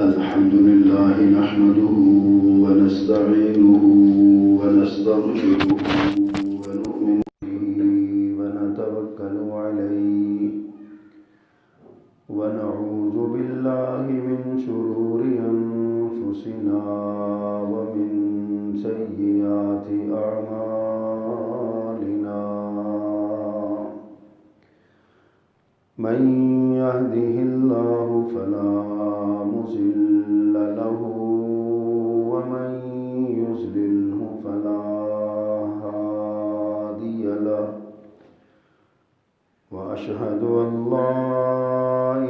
الحمد لله نحمده ونستعينه ونستغفره ونؤمن به ونتوكل عليه ونعوذ بالله من شرور أنفسنا ومن سيئات أعمالنا من يهده الله فلا مضل له ومن يضلله فلا هادي له وأشهد أن لا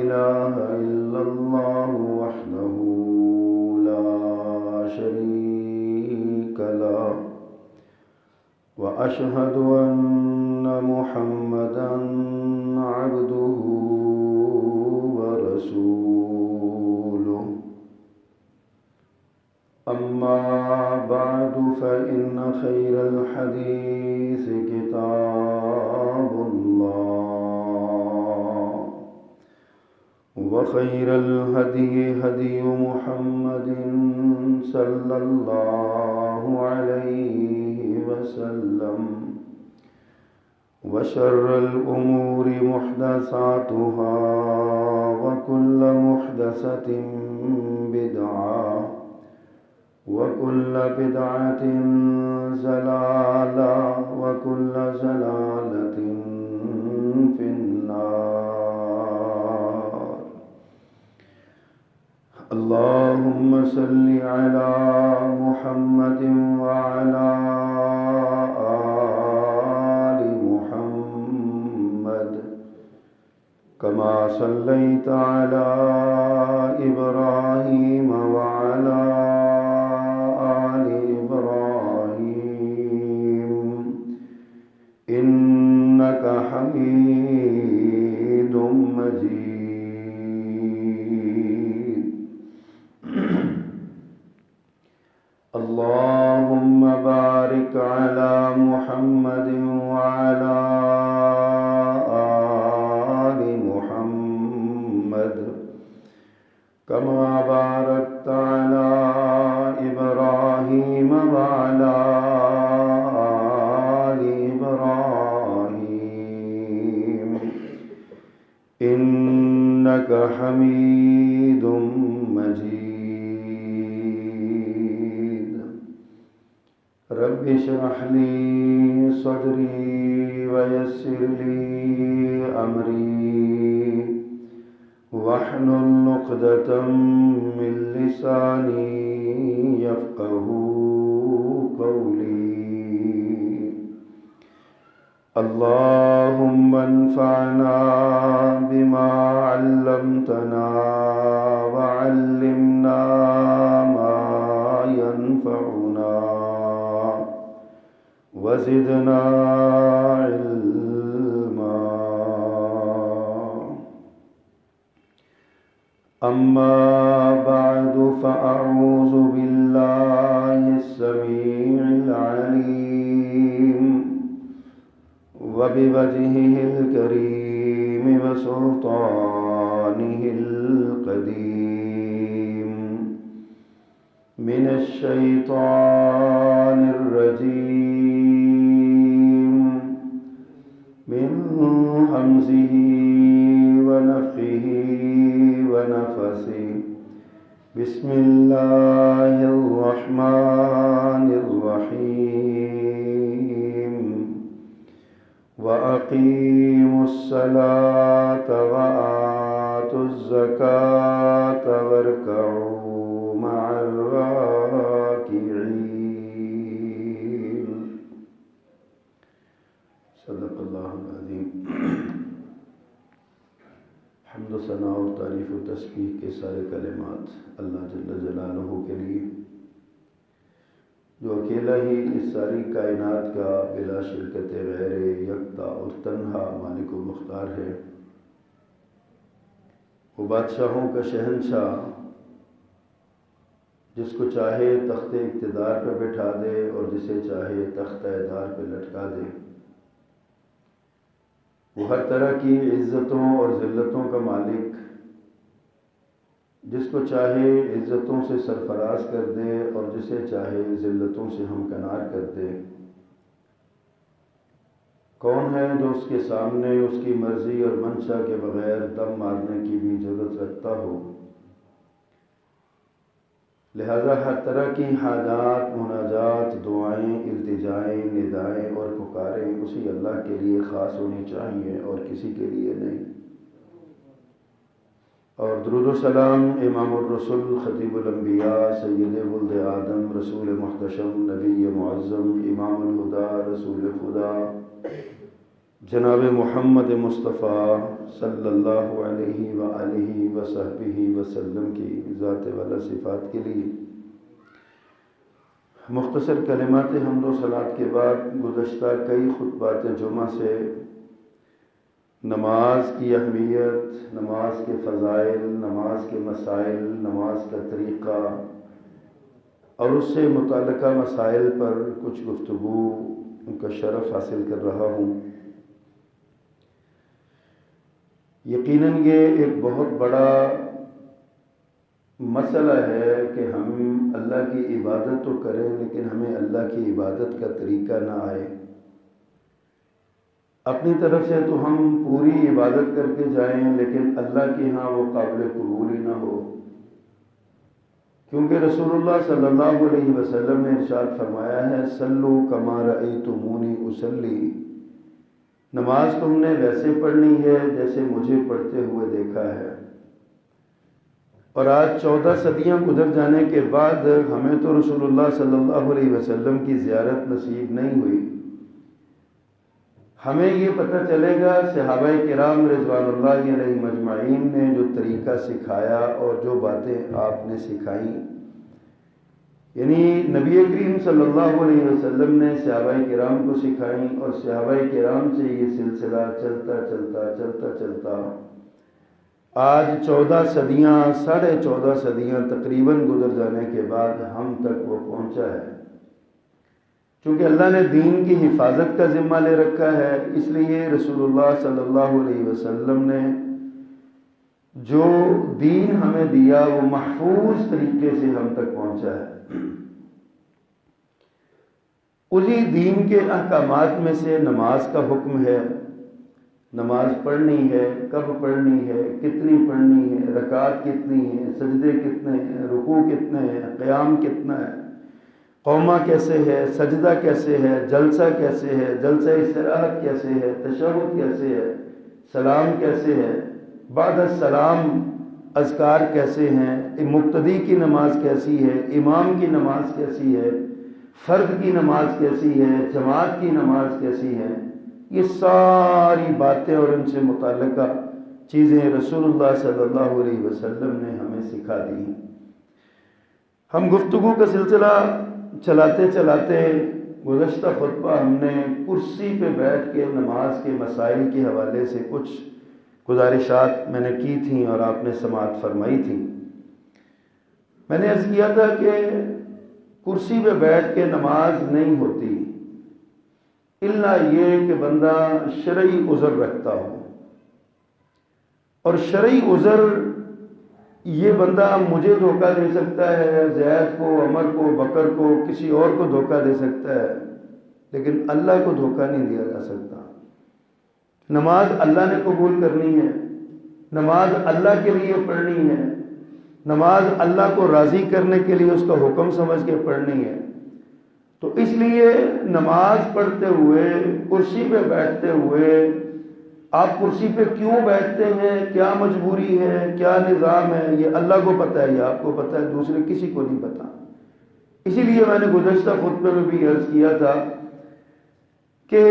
إله إلا الله وحده لا شريك له وأشهد أن محمدًا عبده ورسوله أما بعد فإن خير الحديث كتاب الله وخير الهدي هدي محمد صلى الله عليه وسلم وشر الأمور محدثاتها وكل محدثة بدعة وكل بدعة ضلالة وكل ضلالة في النار. اللهم صل على محمد وعلى كما صليت على إبراهيم وعلى آل إبراهيم إنك حميد مجيد. اللهم بارك على محمد وعلى كما باركت على إبراهيم وعلى آل إبراهيم إنك حميد مجيد. رب اشرح لي صدري ويسر لي أمري واحلل عقدة من لساني يفقهوا قولي. اللهم انفعنا بما علمتنا وعلمنا ما ينفعنا وزدنا علما. أما بعد فأعوذ بالله السميع العليم وبوجهه الكريم وسلطانه القديم من الشيطان الرجيم من همزه ونفخه ونفسه. بسم الله الرحمن الرحيم. وأقيموا الصلاة وآتوا الزكاة واركعوا مع الراكعين. صدق اللہ العظیم. حمد و ثنا اور تعریف و تسبیح کے سارے کلمات اللہ جل جلالہ کے لیے، جو اکیلا ہی اس ساری کائنات کا بلا شرکت غیر یکتا اور تنہا مالک و مختار ہے. وہ بادشاہوں کا شہنشاہ، جس کو چاہے تخت اقتدار پہ بٹھا دے اور جسے چاہے تخت دار پہ لٹکا دے. وہ ہر طرح کی عزتوں اور ذلتوں کا مالک جس کو چاہے عزتوں سے سرفراز کر دے اور جسے چاہے ذلتوں سے ہمکنار کر دے۔ کون ہے جو اس کے سامنے اس کی مرضی اور منشا کے بغیر دم مارنے کی بھی جرأت رکھتا ہو؟ لہذا ہر طرح کی حاجات، مناجات، دعائیں، التجائیں، ندائیں اور پکاریں اسی اللہ کے لیے خاص ہونی چاہیے اور کسی کے لیے نہیں۔ اور درود و سلام امام الرسل، خطیب الانبیاء، سید ولد آدم، رسول محتشم، نبی معظم، امام الہدی، رسول خدا، جناب محمد مصطفیٰ صلی اللہ علیہ وآلہ وصحبہ وسلم کی ذات والا صفات کے لیے مختصر کلمات حمد و صلوات کے بعد گزشتہ کئی خطبات جمعہ سے نماز کی اہمیت، نماز کے فضائل، نماز کے مسائل، نماز کا طریقہ اور اس سے متعلقہ مسائل پر کچھ گفتگو کا شرف حاصل کر رہا ہوں۔ یقیناً یہ ایک بہت بڑا مسئلہ ہے کہ ہم اللہ کی عبادت تو کریں لیکن ہمیں اللہ کی عبادت کا طریقہ نہ آئے۔ اپنی طرف سے تو ہم پوری عبادت کر کے جائیں لیکن اللہ کے ہاں وہ قابل قبول ہی نہ ہو، کیونکہ رسول اللہ صلی اللہ علیہ وسلم نے ارشاد فرمایا ہے صلو کما رأیتمونی اصلی، نماز تم نے ویسے پڑھنی ہے جیسے مجھے پڑھتے ہوئے دیکھا ہے۔ اور آج 14 صدیاں گزر جانے کے بعد ہمیں تو رسول اللہ صلی اللہ علیہ وسلم کی زیارت نصیب نہیں ہوئی۔ ہمیں یہ پتہ چلے گا صحابہ کرام رضوان اللہ علیہم مجمعین نے جو طریقہ سکھایا اور جو باتیں آپ نے سکھائیں، یعنی نبی کریم صلی اللہ علیہ وسلم نے صحابہ کرام کو سکھائیں اور صحابہ کرام سے یہ سلسلہ چلتا آج 14 صدیاں، 14.5 صدیاں تقریباً گزر جانے کے بعد ہم تک وہ پہنچا ہے۔ چونکہ اللہ نے دین کی حفاظت کا ذمہ لے رکھا ہے، اس لیے رسول اللہ صلی اللہ علیہ وسلم نے جو دین ہمیں دیا وہ محفوظ طریقے سے ہم تک پہنچا ہے۔ اسی دین کے احکامات میں سے نماز کا حکم ہے۔ نماز پڑھنی ہے، کب پڑھنی ہے، کتنی پڑھنی ہے، رکعت کتنی ہے، سجدے کتنے ہیں، رکوع کتنے ہیں، قیام کتنا ہے، قومہ کیسے ہے، سجدہ کیسے ہے، جلسہ کیسے ہے، جلسہ استراحت کیسے ہے، تشہد کیسے ہے، سلام کیسے ہے، بعد السلام اذکار کیسے ہیں، مقتدی کی نماز کیسی ہے، امام کی نماز کیسی ہے، فرد کی نماز کیسی ہے، جماعت کی نماز کیسی ہے، یہ ساری باتیں اور ان سے متعلقہ چیزیں رسول اللہ صلی اللہ علیہ وسلم نے ہمیں سکھا دی ہیں۔ ہم گفتگو کا سلسلہ چلاتے گزشتہ خطبہ ہم نے کرسی پہ بیٹھ کے نماز کے مسائل کے حوالے سے کچھ گزارشات میں نے کی تھیں اور آپ نے سماعت فرمائی تھی۔ میں نے عرض کیا تھا کہ کرسی پہ بیٹھ کے نماز نہیں ہوتی الا یہ کہ بندہ شرعی عذر رکھتا ہو، اور شرعی عذر یہ بندہ مجھے دھوکہ دے سکتا ہے، زید کو، عمر کو، بکر کو، کسی اور کو دھوکہ دے سکتا ہے، لیکن اللہ کو دھوکہ نہیں دیا جا سکتا۔ نماز اللہ نے قبول کرنی ہے، نماز اللہ کے لیے پڑھنی ہے، نماز اللہ کو راضی کرنے کے لیے اس کا حکم سمجھ کے پڑھنی ہے۔ تو اس لیے نماز پڑھتے ہوئے، کرسی پہ بیٹھتے ہوئے، آپ کرسی پہ کیوں بیٹھتے ہیں، کیا مجبوری ہے، کیا نظام ہے، یہ اللہ کو پتہ ہے، یہ آپ کو پتہ ہے، دوسرے کسی کو نہیں پتہ۔ اسی لیے میں نے گزشتہ خطبے میں بھی عرض کیا تھا کہ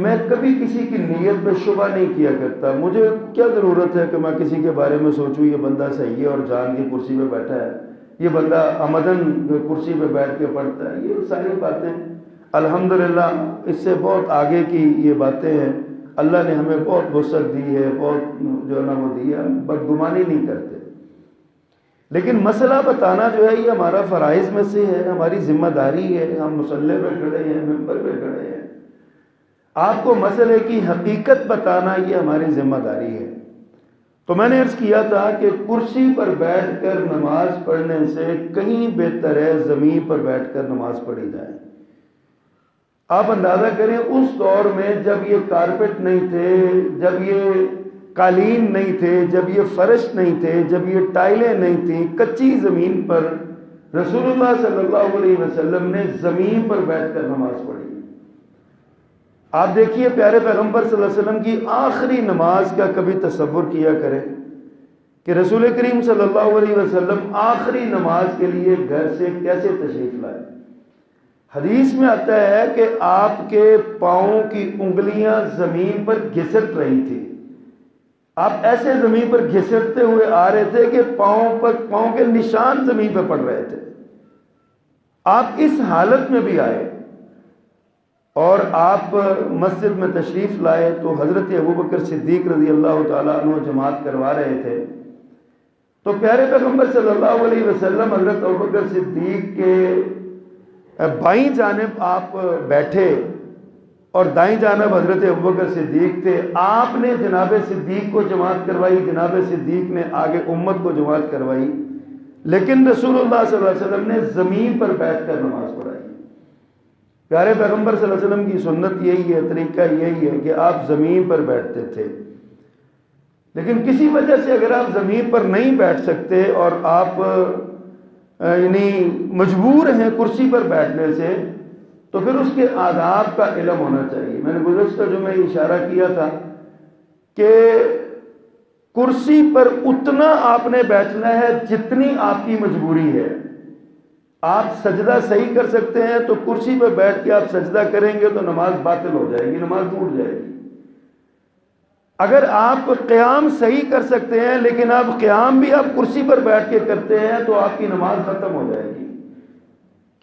میں کبھی کسی کی نیت پہ شبہ نہیں کیا کرتا۔ مجھے کیا ضرورت ہے کہ میں کسی کے بارے میں سوچوں یہ بندہ صحیح ہے اور جان کی کرسی پہ بیٹھا ہے، یہ بندہ عمدن کرسی پہ بیٹھ کے پڑھتا ہے۔ یہ ساری باتیں الحمدللہ اس سے بہت آگے کی یہ باتیں ہیں۔ اللہ نے ہمیں بہت وسعت دی ہے، بہت جو ہے نا وہ دی ہے، ہم بدگمانی نہیں کرتے، لیکن مسئلہ بتانا جو ہے یہ ہمارا فرائض میں سے ہے، ہماری ذمہ داری ہے۔ ہم مصلی پہ کھڑے ہیں، ممبر پہ کھڑے ہیں، آپ کو مسئلے کی حقیقت بتانا یہ ہماری ذمہ داری ہے۔ تو میں نے عرض کیا تھا کہ کرسی پر بیٹھ کر نماز پڑھنے سے کہیں بہتر ہے زمین پر بیٹھ کر نماز پڑھی جائے۔ آپ اندازہ کریں اس دور میں جب یہ کارپیٹ نہیں تھے، جب یہ قالین نہیں تھے، جب یہ فرش نہیں تھے، جب یہ ٹائلیں نہیں تھیں، کچی زمین پر رسول اللہ صلی اللہ علیہ وسلم نے زمین پر بیٹھ کر نماز پڑھی۔ آپ دیکھیے پیارے پیغمبر صلی اللہ علیہ وسلم کی آخری نماز کا کبھی تصور کیا کریں کہ رسول کریم صلی اللہ علیہ وسلم آخری نماز کے لیے گھر سے کیسے تشریف لائے۔ حدیث میں آتا ہے کہ آپ کے پاؤں کی انگلیاں زمین پر گھسٹ رہی تھی، آپ ایسے زمین پر گھسٹتے ہوئے آ رہے تھے کہ پاؤں کے نشان زمین پہ پڑ رہے تھے۔ آپ اس حالت میں بھی آئے اور آپ مسجد میں تشریف لائے تو حضرت ابوبکر صدیق رضی اللہ تعالیٰ عنہ جماعت کروا رہے تھے، تو پیارے پیغمبر صلی اللہ علیہ وسلم حضرت ابوبکر صدیق کے بائیں جانب آپ بیٹھے اور دائیں جانب حضرت ابوبکر صدیق تھے۔ آپ نے جناب صدیق کو جماعت کروائی، جناب صدیق نے آگے امت کو جماعت کروائی، لیکن رسول اللہ صلی اللہ علیہ وسلم نے زمین پر بیٹھ کر نماز پڑھائی۔ پیارے پیغمبر صلی اللہ علیہ وسلم کی سنت یہی ہے، طریقہ یہی ہے کہ آپ زمین پر بیٹھتے تھے، لیکن کسی وجہ سے اگر آپ زمین پر نہیں بیٹھ سکتے اور آپ یعنی مجبور ہیں کرسی پر بیٹھنے سے، تو پھر اس کے آداب کا علم ہونا چاہیے۔ میں نے گزشتہ جمعے اشارہ کیا تھا کہ کرسی پر اتنا آپ نے بیٹھنا ہے جتنی آپ کی مجبوری ہے۔ آپ سجدہ صحیح کر سکتے ہیں تو کرسی پہ بیٹھ کے آپ سجدہ کریں گے تو نماز باطل ہو جائے گی، نماز ٹوٹ جائے گی۔ اگر آپ قیام صحیح کر سکتے ہیں لیکن آپ قیام بھی آپ کرسی پر بیٹھ کے کرتے ہیں تو آپ کی نماز ختم ہو جائے گی۔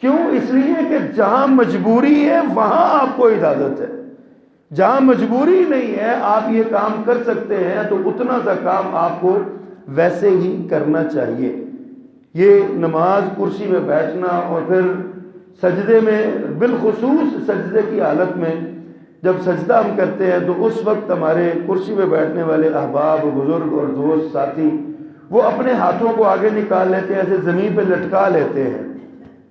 کیوں؟ اس لیے کہ جہاں مجبوری ہے وہاں آپ کو اجازت ہے، جہاں مجبوری نہیں ہے آپ یہ کام کر سکتے ہیں تو اتنا سا کام آپ کو ویسے ہی کرنا چاہیے۔ یہ نماز کرسی میں بیٹھنا اور پھر سجدے میں، بالخصوص سجدے کی حالت میں جب سجدہ ہم کرتے ہیں تو اس وقت ہمارے کرسی میں بیٹھنے والے احباب، بزرگ اور دوست ساتھی وہ اپنے ہاتھوں کو آگے نکال لیتے ہیں، ایسے زمین پہ لٹکا لیتے ہیں،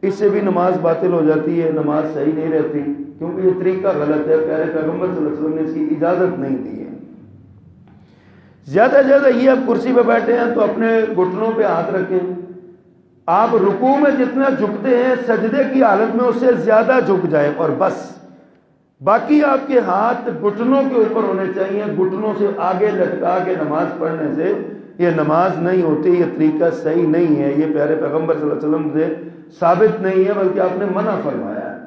اس سے بھی نماز باطل ہو جاتی ہے، نماز صحیح نہیں رہتی، کیونکہ یہ طریقہ غلط ہے، پیارے پیغمبر صلی اللہ علیہ وسلم نے اس کی اجازت نہیں دی ہے۔ زیادہ زیادہ یہ آپ کرسی پہ بیٹھے ہیں تو اپنے گھٹنوں پہ ہاتھ رکھیں، آپ رکوع میں جتنا جھکتے ہیں سجدے کی حالت میں اس سے زیادہ جھک جائیں اور بس، باقی آپ کے ہاتھ گھٹنوں کے اوپر ہونے چاہیے۔ گھٹنوں سے آگے لٹکا کے نماز پڑھنے سے یہ نماز نہیں ہوتی، یہ طریقہ صحیح نہیں ہے، یہ پیارے پیغمبر صلی اللہ علیہ وسلم سے ثابت نہیں ہے، بلکہ آپ نے منع فرمایا ہے۔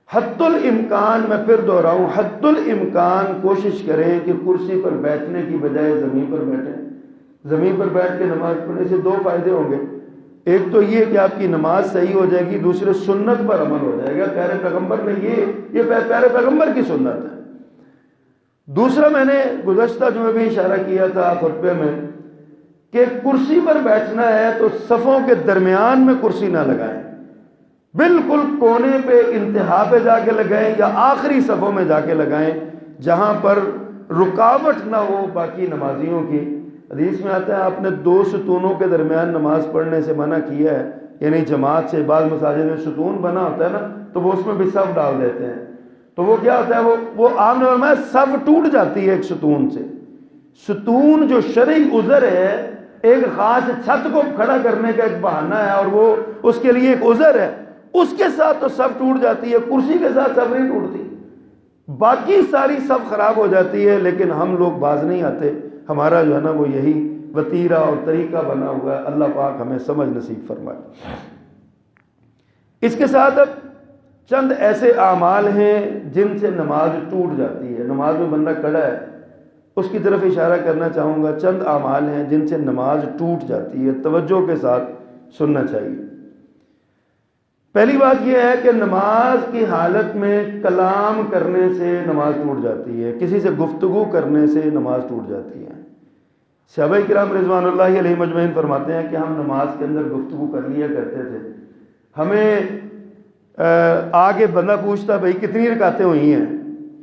حد الامکان، میں پھر دہراؤں، حد الامکان کوشش کریں کہ کرسی پر بیٹھنے کی بجائے زمین پر بیٹھیں۔ زمین پر بیٹھ کے نماز پڑھنے سے دو فائدے ہوں گے، ایک تو یہ کہ آپ کی نماز صحیح ہو جائے گی، دوسرے سنت پر عمل ہو جائے گا، پیارے پیغمبر نے یہ پیارے پیغمبر کی سنت ہے۔ دوسرا، میں نے گزشتہ جو میں بھی اشارہ کیا تھا خطبے میں کہ کرسی پر بیٹھنا ہے تو صفوں کے درمیان میں کرسی نہ لگائیں، بالکل کونے پہ انتہا پہ جا کے لگائیں یا آخری صفوں میں جا کے لگائیں جہاں پر رکاوٹ نہ ہو باقی نمازیوں کی۔ حدیث میں آتا ہے آپ نے دو ستونوں کے درمیان نماز پڑھنے سے منع کیا ہے، یعنی جماعت سے۔ بعض مساجد میں ستون بنا ہوتا ہے نا تو وہ اس میں بھی صف ڈال دیتے ہیں، تو وہ کیا ہوتا ہے، وہ عام طور میں صف ٹوٹ جاتی ہے ایک ستون سے۔ ستون جو شرعی عذر ہے، ایک خاص چھت کو کھڑا کرنے کا ایک بہانہ ہے اور وہ اس کے لیے ایک عذر ہے، اس کے ساتھ تو صف ٹوٹ جاتی ہے، کرسی کے ساتھ صف نہیں ٹوٹتی، باقی ساری صف خراب ہو جاتی ہے، لیکن ہم لوگ باز نہیں آتے۔ ہمارا جو ہے نا وہ یہی وتیرہ اور طریقہ بنا ہوا ہے، اللہ پاک ہمیں سمجھ نصیب فرمائے۔ اس کے ساتھ اب چند ایسے اعمال ہیں جن سے نماز ٹوٹ جاتی ہے، نماز میں بندہ کھڑا ہے اس کی طرف اشارہ کرنا چاہوں گا۔ چند اعمال ہیں جن سے نماز ٹوٹ جاتی ہے، توجہ کے ساتھ سننا چاہیے۔ پہلی بات یہ ہے کہ نماز کی حالت میں کلام کرنے سے نماز ٹوٹ جاتی ہے، کسی سے گفتگو کرنے سے نماز ٹوٹ جاتی ہے۔ صحابہ کرام رضوان اللہ علیہ مجمعین فرماتے ہیں کہ ہم نماز کے اندر گفتگو کر لیا کرتے تھے، ہمیں آگے بندہ پوچھتا بھائی کتنی رکعتیں ہوئی ہیں،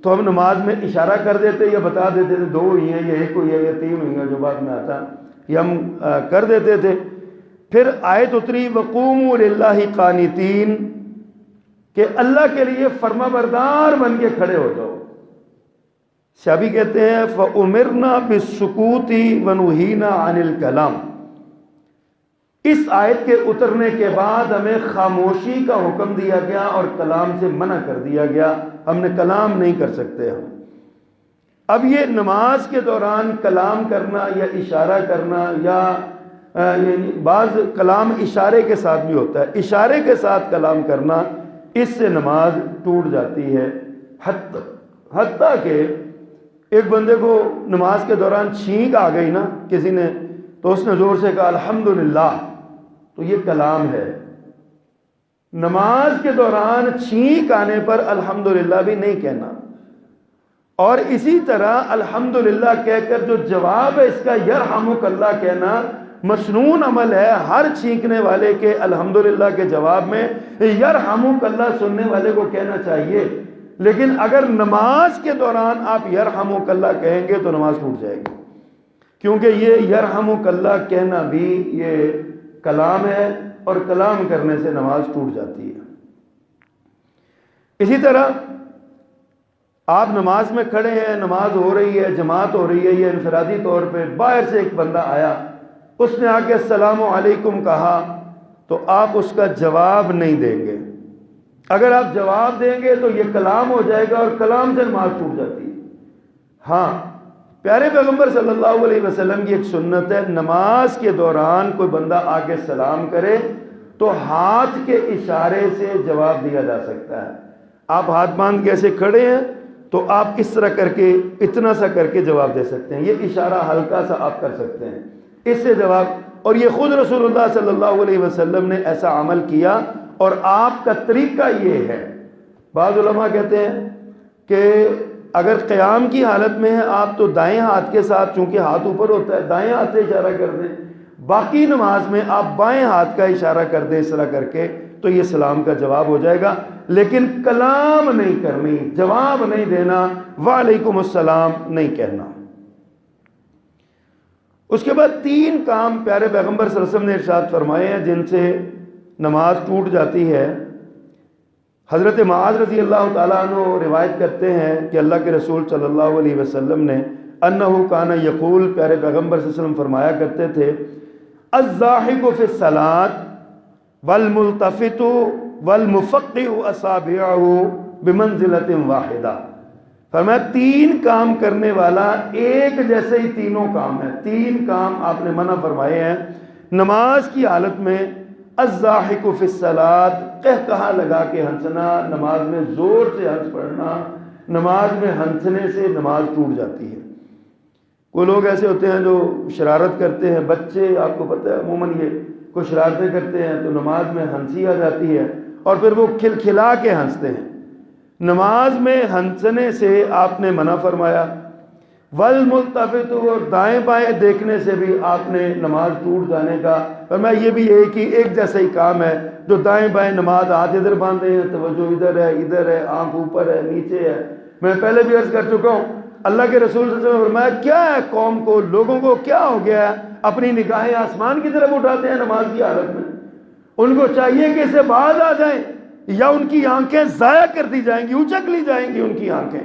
تو ہم نماز میں اشارہ کر دیتے یا بتا دیتے تھے 2 ہوئی ہیں یا 1 ہوئی ہے یا 3 ہوئی ہیں، جو بعد میں آتا یہ ہم کر دیتے تھے۔ پھر آیت اتری وقوموا للہ قانتین، کہ اللہ کے لیے فرما بردار بن کے کھڑے ہو جاؤ۔ شابی کہتے ہیں فَأُمِرْنَا بِالسُّكُوتِ وَنُهِينَا عَنِ الْكَلَامِ، اس آیت کے اترنے کے بعد ہمیں خاموشی کا حکم دیا گیا اور کلام سے منع کر دیا گیا، ہم نے کلام نہیں کر سکتے ہم۔ اب یہ نماز کے دوران کلام کرنا یا اشارہ کرنا یا یعنی بعض کلام اشارے کے ساتھ بھی ہوتا ہے، اشارے کے ساتھ کلام کرنا، اس سے نماز ٹوٹ جاتی ہے۔ حتیٰ کہ ایک بندے کو نماز کے دوران چھینک آ گئی نا کسی نے، تو اس نے زور سے کہا الحمدللہ، تو یہ کلام ہے۔ نماز کے دوران چھینک آنے پر الحمدللہ بھی نہیں کہنا، اور اسی طرح الحمدللہ کہہ کر جو جواب ہے اس کا یرحمک اللہ کہنا مسنون عمل ہے۔ ہر چھینکنے والے کے الحمدللہ کے جواب میں یرحمک اللہ سننے والے کو کہنا چاہیے، لیکن اگر نماز کے دوران آپ یرحمک اللہ کہیں گے تو نماز ٹوٹ جائے گی، کیونکہ یہ یرحمک اللہ کہنا بھی یہ کلام ہے، اور کلام کرنے سے نماز ٹوٹ جاتی ہے۔ اسی طرح آپ نماز میں کھڑے ہیں، نماز ہو رہی ہے، جماعت ہو رہی ہے، یہ انفرادی طور پہ باہر سے ایک بندہ آیا، اس نے آ کے السلام علیکم کہا، تو آپ اس کا جواب نہیں دیں گے۔ اگر آپ جواب دیں گے تو یہ کلام ہو جائے گا اور کلام سے نماز ٹوٹ جاتی ہے۔ ہاں، پیارے پیغمبر صلی اللہ علیہ وسلم کی ایک سنت ہے، نماز کے دوران کوئی بندہ آ کے سلام کرے تو ہاتھ کے اشارے سے جواب دیا جا سکتا ہے۔ آپ ہاتھ باندھ کے ایسے کھڑے ہیں تو آپ اس طرح کر کے اتنا سا کر کے جواب دے سکتے ہیں، یہ اشارہ ہلکا سا آپ کر سکتے ہیں، اس سے جواب، اور یہ خود رسول اللہ صلی اللہ علیہ وسلم نے ایسا عمل کیا اور آپ کا طریقہ یہ ہے۔ بعض علماء کہتے ہیں کہ اگر قیام کی حالت میں ہے آپ تو دائیں ہاتھ کے ساتھ، چونکہ ہاتھ اوپر ہوتا ہے، دائیں ہاتھ سے اشارہ کر دیں، باقی نماز میں آپ بائیں ہاتھ کا اشارہ کر دیں اس طرح کر کے، تو یہ سلام کا جواب ہو جائے گا، لیکن کلام نہیں کرنی، جواب نہیں دینا، وعلیکم السلام نہیں کہنا۔ اس کے بعد 3 کام پیارے پیغمبر صلی اللہ علیہ وسلم نے ارشاد فرمائے ہیں جن سے نماز ٹوٹ جاتی ہے۔ حضرت معاذ رضی اللہ تعالیٰ عنہ روایت کرتے ہیں کہ اللہ کے رسول صلی اللہ علیہ وسلم نے انہو کان یقول، پیارے پیغمبر صلی اللہ علیہ وسلم فرمایا کرتے تھے، الضاحک فی الصلاۃ والملتفت والمفقع اصابعہ بمنزلۃ واحدہ۔ فرمایا 3 کام کرنے والا ایک جیسے ہی تینوں کام ہیں، 3 کام آپ نے منع فرمائے ہیں نماز کی حالت میں۔ الضاحک فی الصلاۃ، قہقہا لگا کے ہنسنا، نماز میں زور سے ہنس پڑنا، نماز میں ہنسنے سے نماز ٹوٹ جاتی ہے۔ کوئی لوگ ایسے ہوتے ہیں جو شرارت کرتے ہیں، بچے آپ کو پتہ ہے عموماً یہ کوئی شرارتیں کرتے ہیں تو نماز میں ہنسی آ جاتی ہے اور پھر وہ کھلکھلا کے ہنستے ہیں۔ نماز میں ہنسنے سے آپ نے منع فرمایا۔ والملتفت، اور دائیں بائیں دیکھنے سے بھی آپ نے نماز ٹوٹ جانے کا فرمایا، یہ بھی ایک جیسا ہی کام ہے، جو دائیں بائیں نماز ہاتھ ادھر باندھے ہیں، توجہ ادھر ہے، آنکھ اوپر ہے، نیچے ہے۔ میں پہلے بھی عرض کر چکا ہوں، اللہ کے رسول صلی اللہ علیہ وسلم نے فرمایا کیا ہے قوم کو، لوگوں کو کیا ہو گیا ہے، اپنی نگاہیں آسمان کی طرف اٹھاتے ہیں نماز کی حالت میں۔ ان کو چاہیے کہ اسے باز آ جائیں یا ان کی آنکھیں ضائع کر دی جائیں گی، اچک لی جائیں گی ان کی آنکھیں،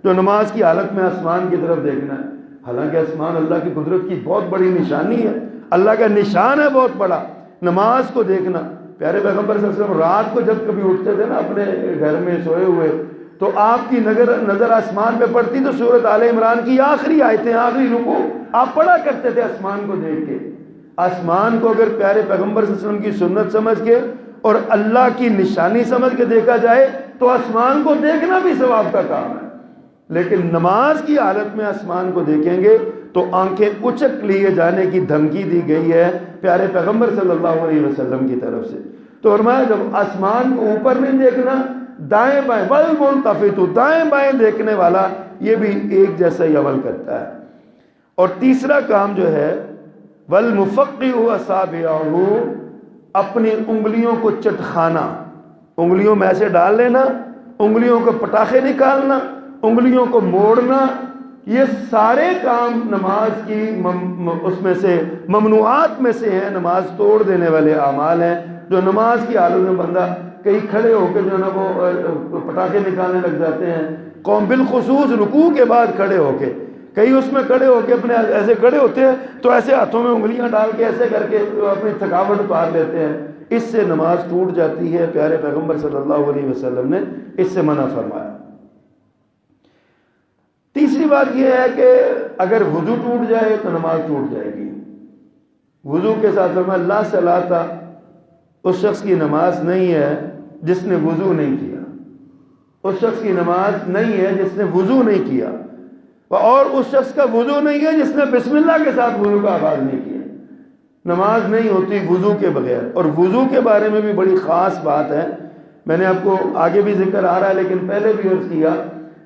جو نماز کی حالت میں آسمان کی طرف دیکھنا ہے۔ حالانکہ آسمان اللہ کی قدرت کی بہت بڑی نشانی ہے، اللہ کا نشان ہے بہت بڑا، نماز کو دیکھنا۔ پیارے پیغمبر صلی اللہ علیہ وسلم رات کو جب کبھی اٹھتے تھے نا اپنے گھر میں سوئے ہوئے، تو آپ کی نظر آسمان پہ پڑتی تو سورۃ آل عمران کی آخری آیتیں، آخری رکوع آپ پڑھا کرتے تھے آسمان کو دیکھ کے۔ آسمان کو اگر پیارے پیغمبر صلی اللہ علیہ وسلم کی سنت سمجھ کے اور اللہ کی نشانی سمجھ کے دیکھا جائے تو آسمان کو دیکھنا بھی ثواب کا کام ہے، لیکن نماز کی حالت میں آسمان کو دیکھیں گے تو آنکھیں اچک لیے جانے کی دھمکی دی گئی ہے پیارے پیغمبر صلی اللہ علیہ وسلم کی طرف سے۔ تو فرمایا جب آسمان کو اوپر نہیں دیکھنا، دائیں بائیں، والملتفت، دائیں بائیں دیکھنے والا یہ بھی ایک جیسا ہی عمل کرتا ہے۔ اور تیسرا کام جو ہے والمفقع اصابعہ، اپنی انگلیوں کو چٹخانا، انگلیوں میں ایسے ڈال لینا، انگلیوں کو پٹاخے نکالنا انگلیوں کو موڑنا، یہ سارے کام نماز کی اس میں سے ممنوعات میں سے ہیں، نماز توڑ دینے والے اعمال ہیں، جو نماز کی حالت میں بندہ کئی کھڑے ہو کے جو ہے نا وہ پٹاخے نکالنے لگ جاتے ہیں، قوم بالخصوص رکوع کے بعد کھڑے ہو کے، کئی اس میں کھڑے ہو کے اپنے ایسے کھڑے ہوتے ہیں تو ایسے ہاتھوں میں انگلیاں ڈال کے ایسے کر کے اپنی تھکاوٹ اتار لیتے ہیں، اس سے نماز ٹوٹ جاتی ہے۔ پیارے پیغمبر صلی اللہ علیہ وسلم نے اس سے منع فرمایا۔ تیسری بات یہ ہے کہ اگر وضو ٹوٹ جائے تو نماز ٹوٹ جائے گی۔ وضو کے ساتھ فرمایا لا صلاۃ، اس شخص کی نماز نہیں ہے جس نے وضو نہیں کیا، اس شخص کی نماز نہیں ہے جس نے وضو نہیں کیا، اور اس شخص کا وضو نہیں ہے جس نے بسم اللہ کے ساتھ وضو کا آغاز نہیں کیا۔ نماز نہیں ہوتی وضو کے بغیر۔ اور وضو کے بارے میں بھی بڑی خاص بات ہے، میں نے آپ کو آگے بھی ذکر آ رہا ہے لیکن پہلے بھی عرض کیا،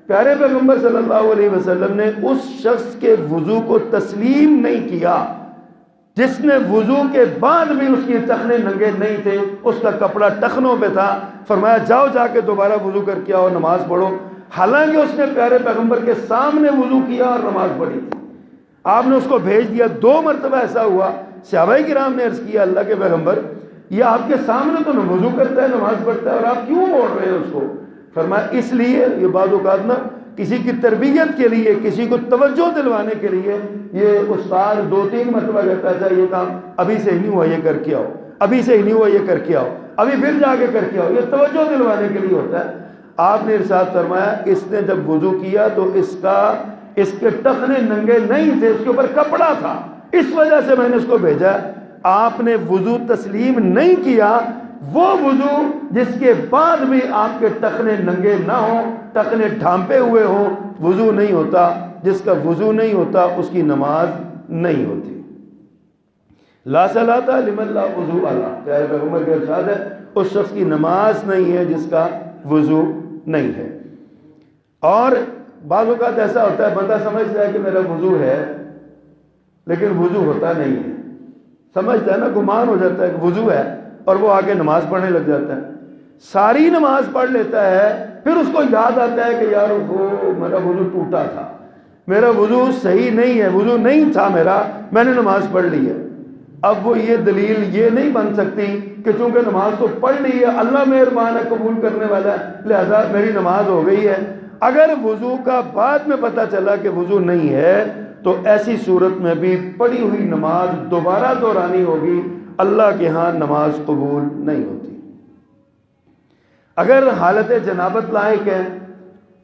پیارے پیغمبر صلی اللہ علیہ وسلم نے اس شخص کے وضو کو تسلیم نہیں کیا جس نے وضو کے بعد بھی اس کی ٹخنے ننگے نہیں تھے، اس کا کپڑا ٹخنوں پہ تھا، فرمایا جاؤ جا کے دوبارہ وضو کر کے آؤ، نماز پڑھو، حالانکہ اس نے پیارے پیغمبر کے سامنے وضو کیا اور نماز پڑھی تھی۔ آپ نے اس کو بھیج دیا، 2 مرتبہ ایسا ہوا، صحابہ کرام نے عرض کیا اللہ کے پیغمبر یہ آپ کے سامنے تو وضو کرتا ہے، نماز پڑھتا ہے، اور آپ کیوں موڑ رہے ہیں اس کو؟ فرمایا اس لیے، یہ بعض اوقات نا کسی کی تربیت کے لیے، کسی کو توجہ دلوانے کے لیے یہ استاد 2-3 مرتبہ کہتا ہے اچھا یہ کام ابھی سے ہی نہیں ہوا یہ کر کے آؤ، ابھی سے ہی نہیں ہوا یہ کر کے آؤ، ابھی پھر جا کے کر کے آؤ، یہ توجہ دلوانے کے لیے ہوتا ہے۔ آپ نے ارشاد فرمایا اس نے جب وضو کیا تو اس کے ٹخنے ننگے نہیں تھے، اس کے اوپر کپڑا تھا، اس وجہ سے میں نے اس کو بھیجا۔ آپ نے وضو تسلیم نہیں کیا، وہ وضو جس کے بعد بھی آپ کے ٹخنے ننگے نہ ہوں، ٹخنے ڈھانپے ہوئے ہوں، وضو نہیں ہوتا۔ جس کا وضو نہیں ہوتا اس کی نماز نہیں ہوتی۔ لا صلاۃ لمن لا وضو له، پیارے پیغمبر کا ارشاد ہے اس شخص کی نماز نہیں ہے جس کا وضو نہیں ہے۔ اور بعض اوقات ایسا ہوتا ہے بندہ سمجھتا ہے کہ میرا وضو ہے لیکن وضو ہوتا نہیں ہے، سمجھتا ہے نا، گمان ہو جاتا ہے کہ وضو ہے اور وہ آگے نماز پڑھنے لگ جاتا ہے، ساری نماز پڑھ لیتا ہے، پھر اس کو یاد آتا ہے کہ یار وہ میرا وضو ٹوٹا تھا، میرا وضو صحیح نہیں ہے، وضو نہیں تھا میرا، میں نے نماز پڑھ لی ہے۔ اب وہ یہ دلیل یہ نہیں بن سکتی کہ چونکہ نماز تو پڑھ لی ہے، اللہ مہربان ہے قبول کرنے والا ہے، لہذا میری نماز ہو گئی ہے۔ اگر وضو کا بعد میں پتہ چلا کہ وضو نہیں ہے تو ایسی صورت میں بھی پڑھی ہوئی نماز دوبارہ دہرانی ہوگی، اللہ کے ہاں نماز قبول نہیں ہوتی۔ اگر حالت جنابت لاحق ہے،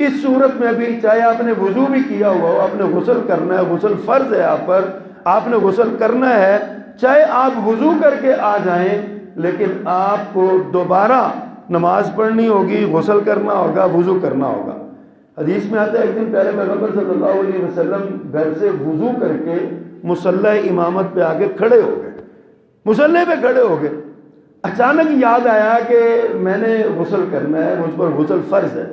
اس صورت میں بھی چاہے آپ نے وضو بھی کیا ہوا ہو، آپ نے غسل کرنا ہے، غسل فرض ہے آپ پر، آپ نے غسل کرنا ہے، چاہے آپ وضو کر کے آ جائیں لیکن آپ کو دوبارہ نماز پڑھنی ہوگی، غسل کرنا ہوگا، وضو کرنا ہوگا۔ حدیث میں آتا ہے ایک دن پیارے پیغمبر صلی اللہ علیہ وسلم گھر سے وضو کر کے مصلی امامت پہ آگے کھڑے ہو گئے، مصلی پہ کھڑے ہو گئے، اچانک یاد آیا کہ میں نے غسل کرنا ہے، مجھ پر غسل فرض ہے۔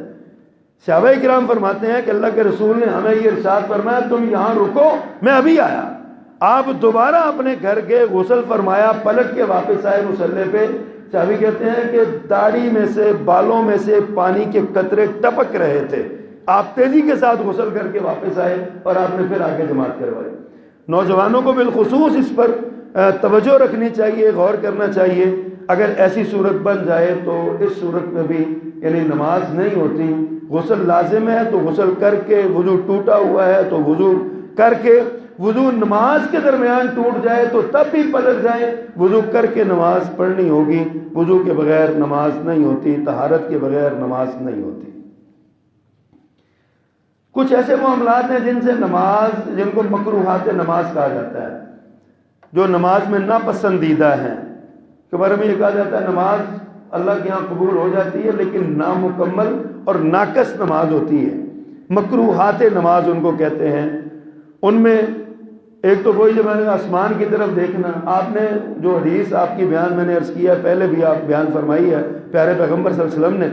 صحابہ کرام فرماتے ہیں کہ اللہ کے رسول نے ہمیں یہ ارشاد فرمایا تم یہاں رکو میں ابھی آیا۔ آپ دوبارہ اپنے گھر کے غسل فرمایا، پلٹ کے واپس آئے مصلی پہ، صحابی کہتے ہیں کہ داڑھی میں سے، بالوں میں سے پانی کے قطرے ٹپک رہے تھے، آپ تیزی کے ساتھ غسل کر کے واپس آئے اور آپ نے پھر آگے جماعت کروائی۔ نوجوانوں کو بالخصوص اس پر توجہ رکھنی چاہیے، غور کرنا چاہیے۔ اگر ایسی صورت بن جائے تو اس صورت میں بھی یعنی نماز نہیں ہوتی، غسل لازم ہے تو غسل کر کے، وضو ٹوٹا ہوا ہے تو وضو کر کے، وضو نماز کے درمیان ٹوٹ جائے تو تب بھی پلٹ جائیں، وضو کر کے نماز پڑھنی ہوگی، وضو کے بغیر نماز نہیں ہوتی، طہارت کے بغیر نماز نہیں ہوتی۔ کچھ ایسے معاملات ہیں جن کو مکروہات نماز کہا جاتا ہے، جو نماز میں ناپسندیدہ ہیں، کے بارے میں یہ کہا جاتا ہے نماز اللہ کے ہاں قبول ہو جاتی ہے لیکن نامکمل اور ناقص نماز ہوتی ہے، مکروہات نماز ان کو کہتے ہیں۔ ان میں ایک تو وہی جو میں نے آسمان کی طرف دیکھنا، آپ نے جو حدیث آپ کی بیان میں نے عرض کیا ہے، پہلے بھی آپ بیان فرمائی ہے پیارے پیغمبر صلی اللہ علیہ وسلم نے،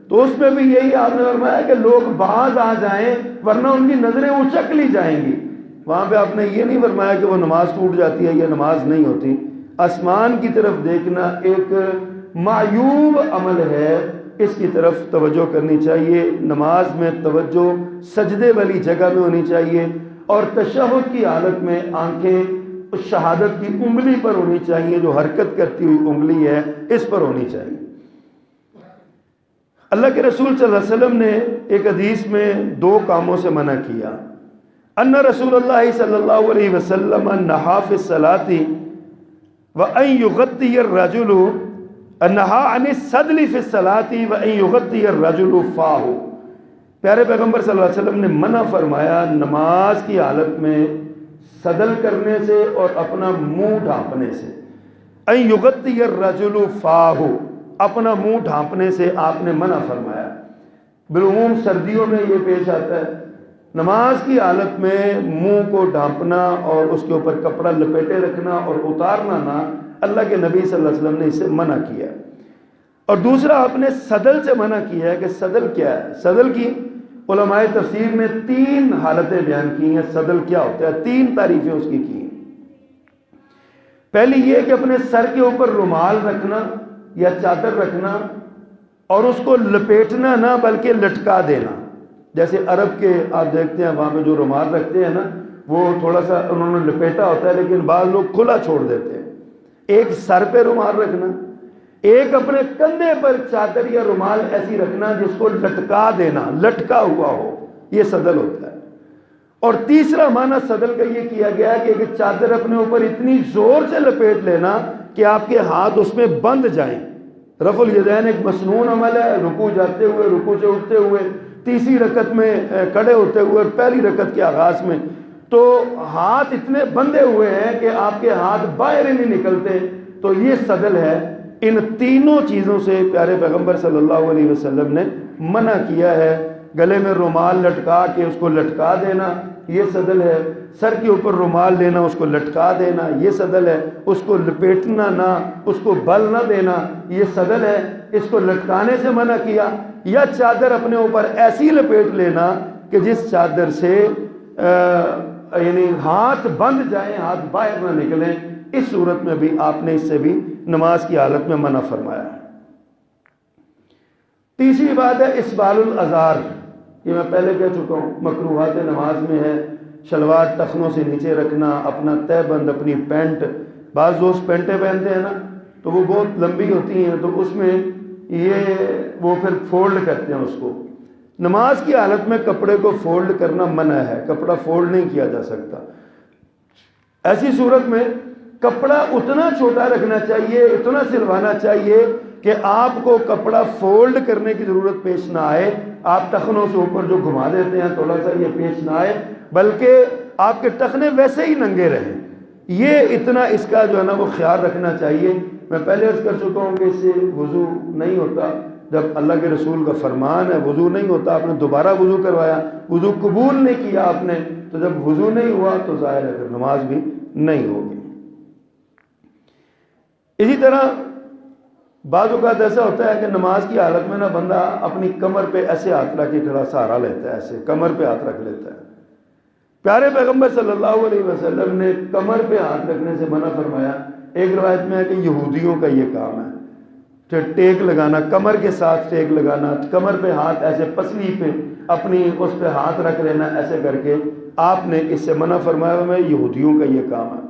تو اس میں بھی یہی آپ نے فرمایا کہ لوگ باز آ جائیں ورنہ ان کی نظریں اچک لی جائیں گی۔ وہاں پہ آپ نے یہ نہیں فرمایا کہ وہ نماز ٹوٹ جاتی ہے یا نماز نہیں ہوتی۔ آسمان کی طرف دیکھنا ایک معیوب عمل ہے، اس کی طرف توجہ کرنی چاہیے۔ نماز میں توجہ سجدے والی جگہ میں ہونی چاہیے، اور تشہد کی حالت میں آنکھیں اس شہادت کی انگلی پر ہونی چاہیے، جو حرکت کرتی ہوئی انگلی ہے اس پر ہونی چاہیے۔ اللہ کے رسول صلی اللہ علیہ وسلم نے ایک حدیث میں دو کاموں سے منع کیا۔ ان رسول اللہ صلی اللہ علیہ وسلم نہا فی الصلاۃ وان یغطی الرجل نہا عن السدل فی الصلاۃ وان یغطی الرجل فاہ۔ پیارے پیغمبر صلی اللہ علیہ وسلم نے منع فرمایا نماز کی حالت میں سدل کرنے سے اور اپنا منہ ڈھانپنے سے۔ ان یغطی الرجل فاہ، اپنا منہ ڈھانپنے سے آپ نے منع فرمایا۔ بالعموم سردیوں میں یہ پیش آتا ہے، نماز کی حالت میں منہ کو ڈھانپنا اور اس کے اوپر کپڑا لپیٹے رکھنا اور اتارنا نہ، اللہ کے نبی صلی اللہ علیہ وسلم نے اسے منع کیا۔ اور دوسرا آپ نے صدل سے منع کیا ہے کہ صدل کیا ہے۔ صدل کی علماء تفسیر نے 3 حالتیں بیان کی ہیں، صدل کیا ہوتا ہے، 3 تعریفیں اس کی ہیں۔ پہلی یہ کہ اپنے سر کے اوپر رومال رکھنا یا چادر رکھنا اور اس کو لپیٹنا نہ بلکہ لٹکا دینا۔ جیسے عرب کے آپ دیکھتے ہیں وہاں پہ جو رومال رکھتے ہیں نا، وہ تھوڑا سا انہوں نے لپیٹا ہوتا ہے، لیکن بعض لوگ کھلا چھوڑ دیتے ہیں۔ ایک سر پہ رومال رکھنا، ایک اپنے کندھے پر چادر یا رومال ایسی رکھنا جس کو لٹکا دینا، لٹکا ہوا ہو، یہ صدل ہوتا ہے۔ اور تیسرا معنی صدل کا یہ کیا گیا ہے کہ چادر اپنے اوپر اتنی زور سے لپیٹ لینا کہ آپ کے ہاتھ اس میں بند جائیں۔ رفع الیدین ایک مسنون عمل ہے، رکوع جاتے ہوئے، رکوع سے اٹھتے ہوئے، تیسری رکعت میں کھڑے ہوتے ہوئے اور پہلی رکعت کے آغاز میں، تو ہاتھ اتنے بندھے ہوئے ہیں کہ آپ کے ہاتھ باہر ہی نہیں نکلتے، تو یہ صدل ہے۔ ان تینوں چیزوں سے پیارے پیغمبر صلی اللہ علیہ وسلم نے منع کیا ہے۔ گلے میں رومال لٹکا کے اس کو لٹکا دینا، یہ صدل ہے۔ سر کے اوپر رومال لینا، اس کو لٹکا دینا، یہ صدل ہے۔ اس کو لپیٹنا نہ، اس کو بل نہ دینا، یہ صدل ہے۔ اس کو لٹکانے سے منع کیا، یا چادر اپنے اوپر ایسی لپیٹ لینا کہ جس چادر سے یعنی ہاتھ بند جائیں، ہاتھ باہر نہ نکلیں، اس صورت میں بھی آپ نے اس سے بھی نماز کی حالت میں منع فرمایا ہے۔ تیسری بات ہے اسبال الازار، یہ میں پہلے کہہ چکا ہوں، مکروہات نماز میں ہے شلوار ٹخنوں سے نیچے رکھنا، اپنا تہ بند، اپنی پینٹ، بعض دوست پینٹیں پہنتے ہیں نا تو وہ بہت لمبی ہوتی ہیں، تو اس میں وہ پھر فولڈ کرتے ہیں اس کو۔ نماز کی حالت میں کپڑے کو فولڈ کرنا منع ہے، کپڑا فولڈ نہیں کیا جا سکتا۔ ایسی صورت میں کپڑا اتنا چھوٹا رکھنا چاہیے، اتنا سلوانا چاہیے کہ آپ کو کپڑا فولڈ کرنے کی ضرورت پیش نہ آئے۔ آپ ٹخنوں سے اوپر جو گھما دیتے ہیں تھوڑا سا، یہ پیش نہ آئے، بلکہ آپ کے ٹخنے ویسے ہی ننگے رہیں۔ یہ اتنا اس کا جو ہے نا وہ خیال رکھنا چاہیے۔ میں پہلے عرض کر چکا ہوں کہ اس سے وضو نہیں ہوتا، جب اللہ کے رسول کا فرمان ہے وضو نہیں ہوتا، آپ نے دوبارہ وضو کروایا، وضو قبول نہیں کیا آپ نے، تو جب وضو نہیں ہوا تو ظاہر ہے کہ نماز بھی نہیں ہوگی۔ اسی طرح بعض اوقات ایسا ہوتا ہے کہ نماز کی حالت میں نا بندہ اپنی کمر پہ ایسے ہاتھ رکھ کے کھڑا سہارا لیتا ہے، ایسے کمر پہ ہاتھ رکھ لیتا ہے۔ پیارے پیغمبر صلی اللہ علیہ وسلم نے کمر پہ ہاتھ رکھنے سے منع فرمایا۔ ایک روایت میں ہے کہ یہودیوں کا یہ کام ہے، پھر ٹیک لگانا، کمر کے ساتھ ٹیک لگانا، کمر پہ ہاتھ ایسے پسلی پہ اپنی اس پہ ہاتھ رکھ لینا، ایسے کر کے آپ نے اس سے منع فرمایا، میں یہودیوں کا یہ کام ہے۔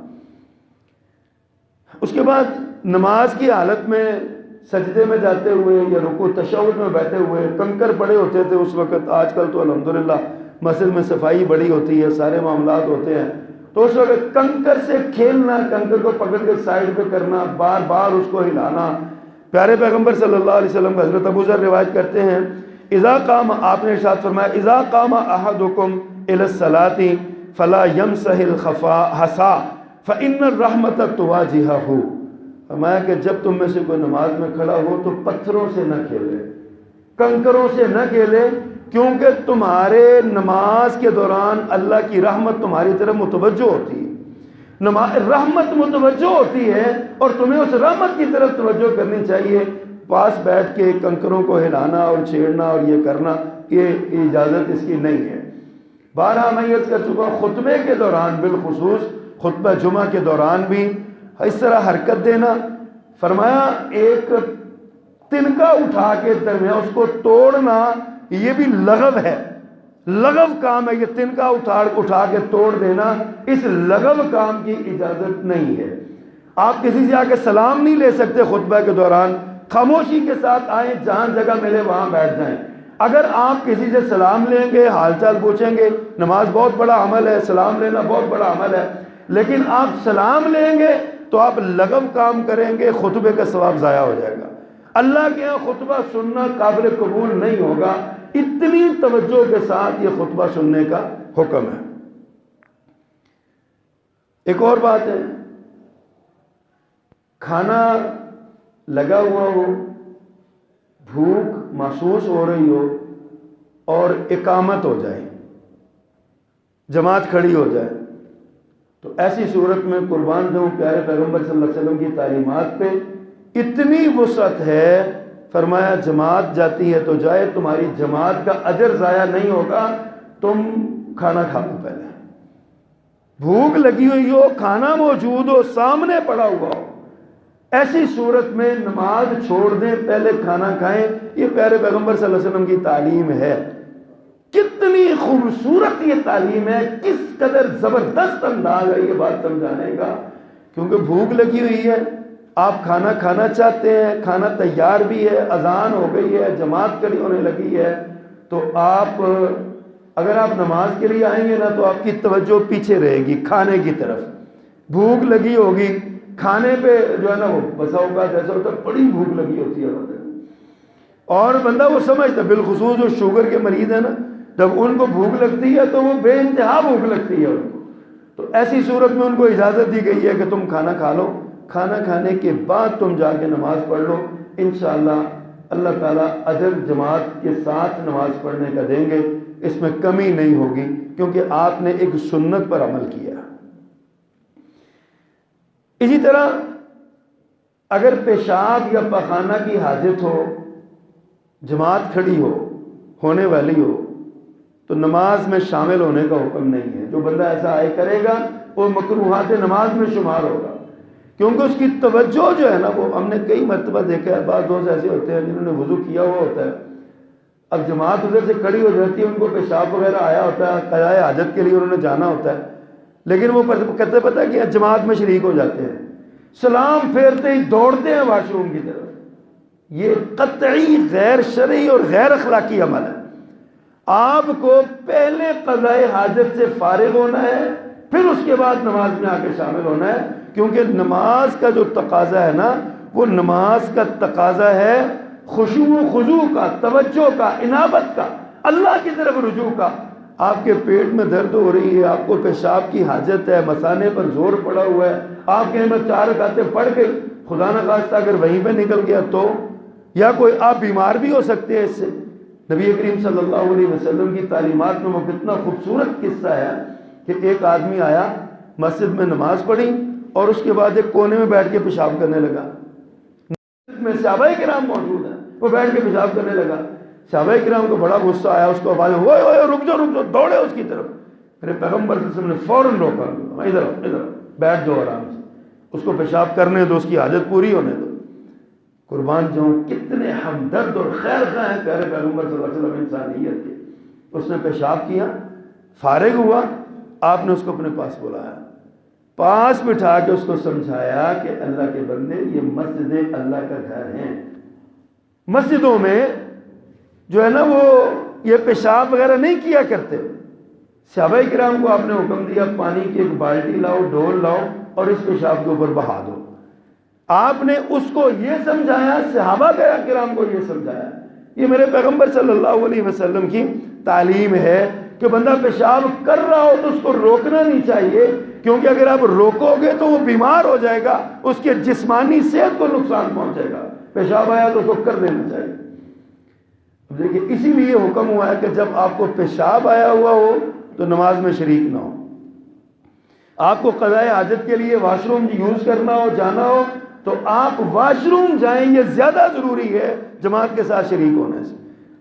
اس کے بعد نماز کی حالت میں سجدے میں جاتے ہوئے یا رکوع تشہد میں بیٹھے ہوئے کنکر پڑے ہوتے تھے اس وقت، آج کل تو الحمدللہ مسجد میں صفائی بڑی ہوتی ہے، سارے معاملات ہوتے ہیں، تو اس وقت کنکر سے کھیلنا، کنکر کو پکڑ کے سائڈ پہ کرنا، بار بار اس کو ہلانا۔ پیارے پیغمبر صلی اللہ علیہ وسلم کا حضرت ابو ذر روایت کرتے ہیں، اذا قام، آپ نے ارشاد فرمایا، اذا قام احدکم الی الصلاۃ فلا یمسح الحصا فان الرحمۃ تواجہہ۔ فرمایا کہ جب تم میں سے کوئی نماز میں کھڑا ہو تو پتھروں سے نہ کھیلے، کنکروں سے نہ کھیلے، کیونکہ تمہارے نماز کے دوران اللہ کی رحمت تمہاری طرف متوجہ ہوتی ہے، رحمت متوجہ ہوتی ہے، اور تمہیں اس رحمت کی طرف توجہ کرنی چاہیے۔ پاس بیٹھ کے کنکروں کو ہلانا اور چھیڑنا اور یہ کرنا، یہ اجازت اس کی نہیں ہے۔ بارہا میں عرض کر چکا ہوں، خطبے کے دوران بالخصوص خطبہ جمعہ کے دوران بھی اس طرح حرکت دینا۔ فرمایا ایک تنکا اٹھا کے درمیان اس کو توڑنا یہ بھی لغو ہے، لغو کام ہے، یہ تنکا اٹھا کے توڑ دینا اس لغو کام کی اجازت نہیں ہے۔ آپ کسی سے آ کے سلام نہیں لے سکتے خطبہ کے دوران، خاموشی کے ساتھ آئیں، جہاں جگہ ملے وہاں بیٹھ جائیں۔ اگر آپ کسی سے سلام لیں گے، حال چال پوچھیں گے، نماز بہت بڑا عمل ہے، سلام لینا بہت بڑا عمل ہے، لیکن آپ سلام لیں گے تو آپ لغو کام کریں گے، خطبے کا ثواب ضائع ہو جائے گا۔ اللہ کے یہاں خطبہ سننا قابل قبول نہیں ہوگا، اتنی توجہ کے ساتھ یہ خطبہ سننے کا حکم ہے۔ ایک اور بات ہے، کھانا لگا ہوا ہو، بھوک محسوس ہو رہی ہو اور اقامت ہو جائے، جماعت کھڑی ہو جائے، تو ایسی صورت میں قربان جاؤں پیارے پیغمبر صلی اللہ علیہ وسلم کی تعلیمات پہ اتنی وسعت ہے، فرمایا جماعت جاتی ہے تو جائے، تمہاری جماعت کا اجر ضائع نہیں ہوگا، تم کھانا کھا لو پہلے۔ بھوک لگی ہوئی ہو، کھانا موجود ہو، سامنے پڑا ہوا ہو، ایسی صورت میں نماز چھوڑ دیں، پہلے کھانا کھائیں۔ یہ پیارے پیغمبر صلی اللہ علیہ وسلم کی تعلیم ہے۔ کتنی خوبصورت یہ تعلیم ہے، کس قدر زبردست انداز ہے یہ بات سمجھانے کا، کیونکہ بھوک لگی ہوئی ہے، آپ کھانا کھانا چاہتے ہیں، کھانا تیار بھی ہے، اذان ہو گئی ہے، جماعت کھڑی ہونے لگی ہے، تو آپ اگر آپ نماز کے لیے آئیں گے نا تو آپ کی توجہ پیچھے رہے گی کھانے کی طرف، بھوک لگی ہوگی، کھانے پہ جو ہے نا وہ بسا ہوگا، جیسا ہوتا ہے بڑی بھوک لگی ہوتی ہے اور بندہ وہ سمجھتا ہے، بالخصوص جو شوگر کے مریض ہیں نا، جب ان کو بھوک لگتی ہے تو وہ بے انتہا بھوک لگتی ہے ان کو، تو ایسی صورت میں ان کو اجازت دی گئی ہے کہ تم کھانا کھا لو، کھانا کھانے کے بعد تم جا کے نماز پڑھ لو، انشاءاللہ اللہ تعالیٰ اجر جماعت کے ساتھ نماز پڑھنے کا دیں گے، اس میں کمی نہیں ہوگی، کیونکہ آپ نے ایک سنت پر عمل کیا۔ اسی طرح اگر پیشاب یا پخانہ کی حاجت ہو، جماعت کھڑی ہو، ہونے والی ہو، تو نماز میں شامل ہونے کا حکم نہیں ہے۔ جو بندہ ایسا آئے کرے گا وہ مکروہات نماز میں شمار ہوگا، کیونکہ اس کی توجہ جو ہے نا، وہ ہم نے کئی مرتبہ دیکھا ہے، بعض دوست ایسے ہوتے ہیں جنہوں نے وضو کیا ہوا ہوتا ہے، اب جماعت ادھر سے کھڑی ہو جاتی ہے، ان کو پیشاب وغیرہ آیا ہوتا ہے، قضائے حاجت کے لیے انہوں نے جانا ہوتا ہے، لیکن وہ کہتے پتہ کہ جماعت میں شریک ہو جاتے ہیں، سلام پھیرتے ہی دوڑتے ہیں واش روم کی طرف۔ یہ قطعی غیر شرعی اور غیر اخلاقی عمل ہے۔ آپ کو پہلے قضائے حاجت سے فارغ ہونا ہے، پھر اس کے بعد نماز میں آ کے شامل ہونا ہے، کیونکہ نماز کا جو تقاضا ہے نا، وہ نماز کا تقاضا ہے خشوع و خضوع کا، توجہ کا، انابت کا، اللہ کی طرف رجوع کا۔ آپ کے پیٹ میں درد ہو رہی ہے، آپ کو پیشاب کی حاجت ہے، مثانے پر زور پڑا ہوا ہے، آپ کے میں 4 رکعتیں پڑھ گئی، خدا نخواستہ اگر وہیں پہ نکل گیا تو، یا کوئی آپ بیمار بھی ہو سکتے ہیں اس سے۔ نبی کریم صلی اللہ علیہ وسلم کی تعلیمات میں وہ کتنا خوبصورت قصہ ہے کہ ایک آدمی آیا، مسجد میں نماز پڑھی اور اس کے بعد ایک کونے میں بیٹھ کے پیشاب کرنے لگا۔ مسجد میں صحابہ کرام موجود ہیں، وہ بیٹھ کے پیشاب کرنے لگا۔ صحابہ کرام کو بڑا غصہ آیا، اس کو آواز ہوئے ہوئے رک جاؤ، دوڑے اس کی طرف۔ میرے پیغمبر صلی اللہ علیہ وسلم نے فوراً روکا، ادھر بیٹھ جاؤ آرام سے، اس کو پیشاب کرنے دو، اس کی حاجت پوری ہونے دو۔ قربان جاؤں کتنے ہمدرد اور خیر خواہ ہیں پیارے پیغمبر صلی اللہ علیہ وسلم انسانیت کے۔ اس نے پیشاب کیا، فارغ ہوا، آپ نے اس کو اپنے پاس بلایا، پاس بٹھا کے اس کو سمجھایا کہ اللہ کے بندے، یہ مسجد اللہ کا گھر ہے، مسجدوں میں جو ہے نا وہ یہ پیشاب وغیرہ نہیں کیا کرتے۔ صحابہ کرام کو آپ نے حکم دیا پانی کی ایک بالٹی لاؤ، ڈول لاؤ اور اس پیشاب کے اوپر بہا دو۔ آپ نے اس کو یہ سمجھایا، صحابہ کرام کو یہ سمجھایا۔ یہ میرے پیغمبر صلی اللہ علیہ وسلم کی تعلیم ہے کہ بندہ پیشاب کر رہا ہو تو اس کو روکنا نہیں چاہیے، کیونکہ اگر آپ روکو گے تو وہ بیمار ہو جائے گا، اس کے جسمانی صحت کو نقصان پہنچے گا۔ پیشاب آیا تو اس کو کر دینا چاہیے۔ دیکھیے اسی لیے حکم ہوا ہے کہ جب آپ کو پیشاب آیا ہوا ہو تو نماز میں شریک نہ ہو۔ آپ کو قضائے حاجت کے لیے واش روم یوز کرنا ہو، جانا ہو، تو آپ واش روم جائیں، یہ زیادہ ضروری ہے جماعت کے ساتھ شریک ہونے سے۔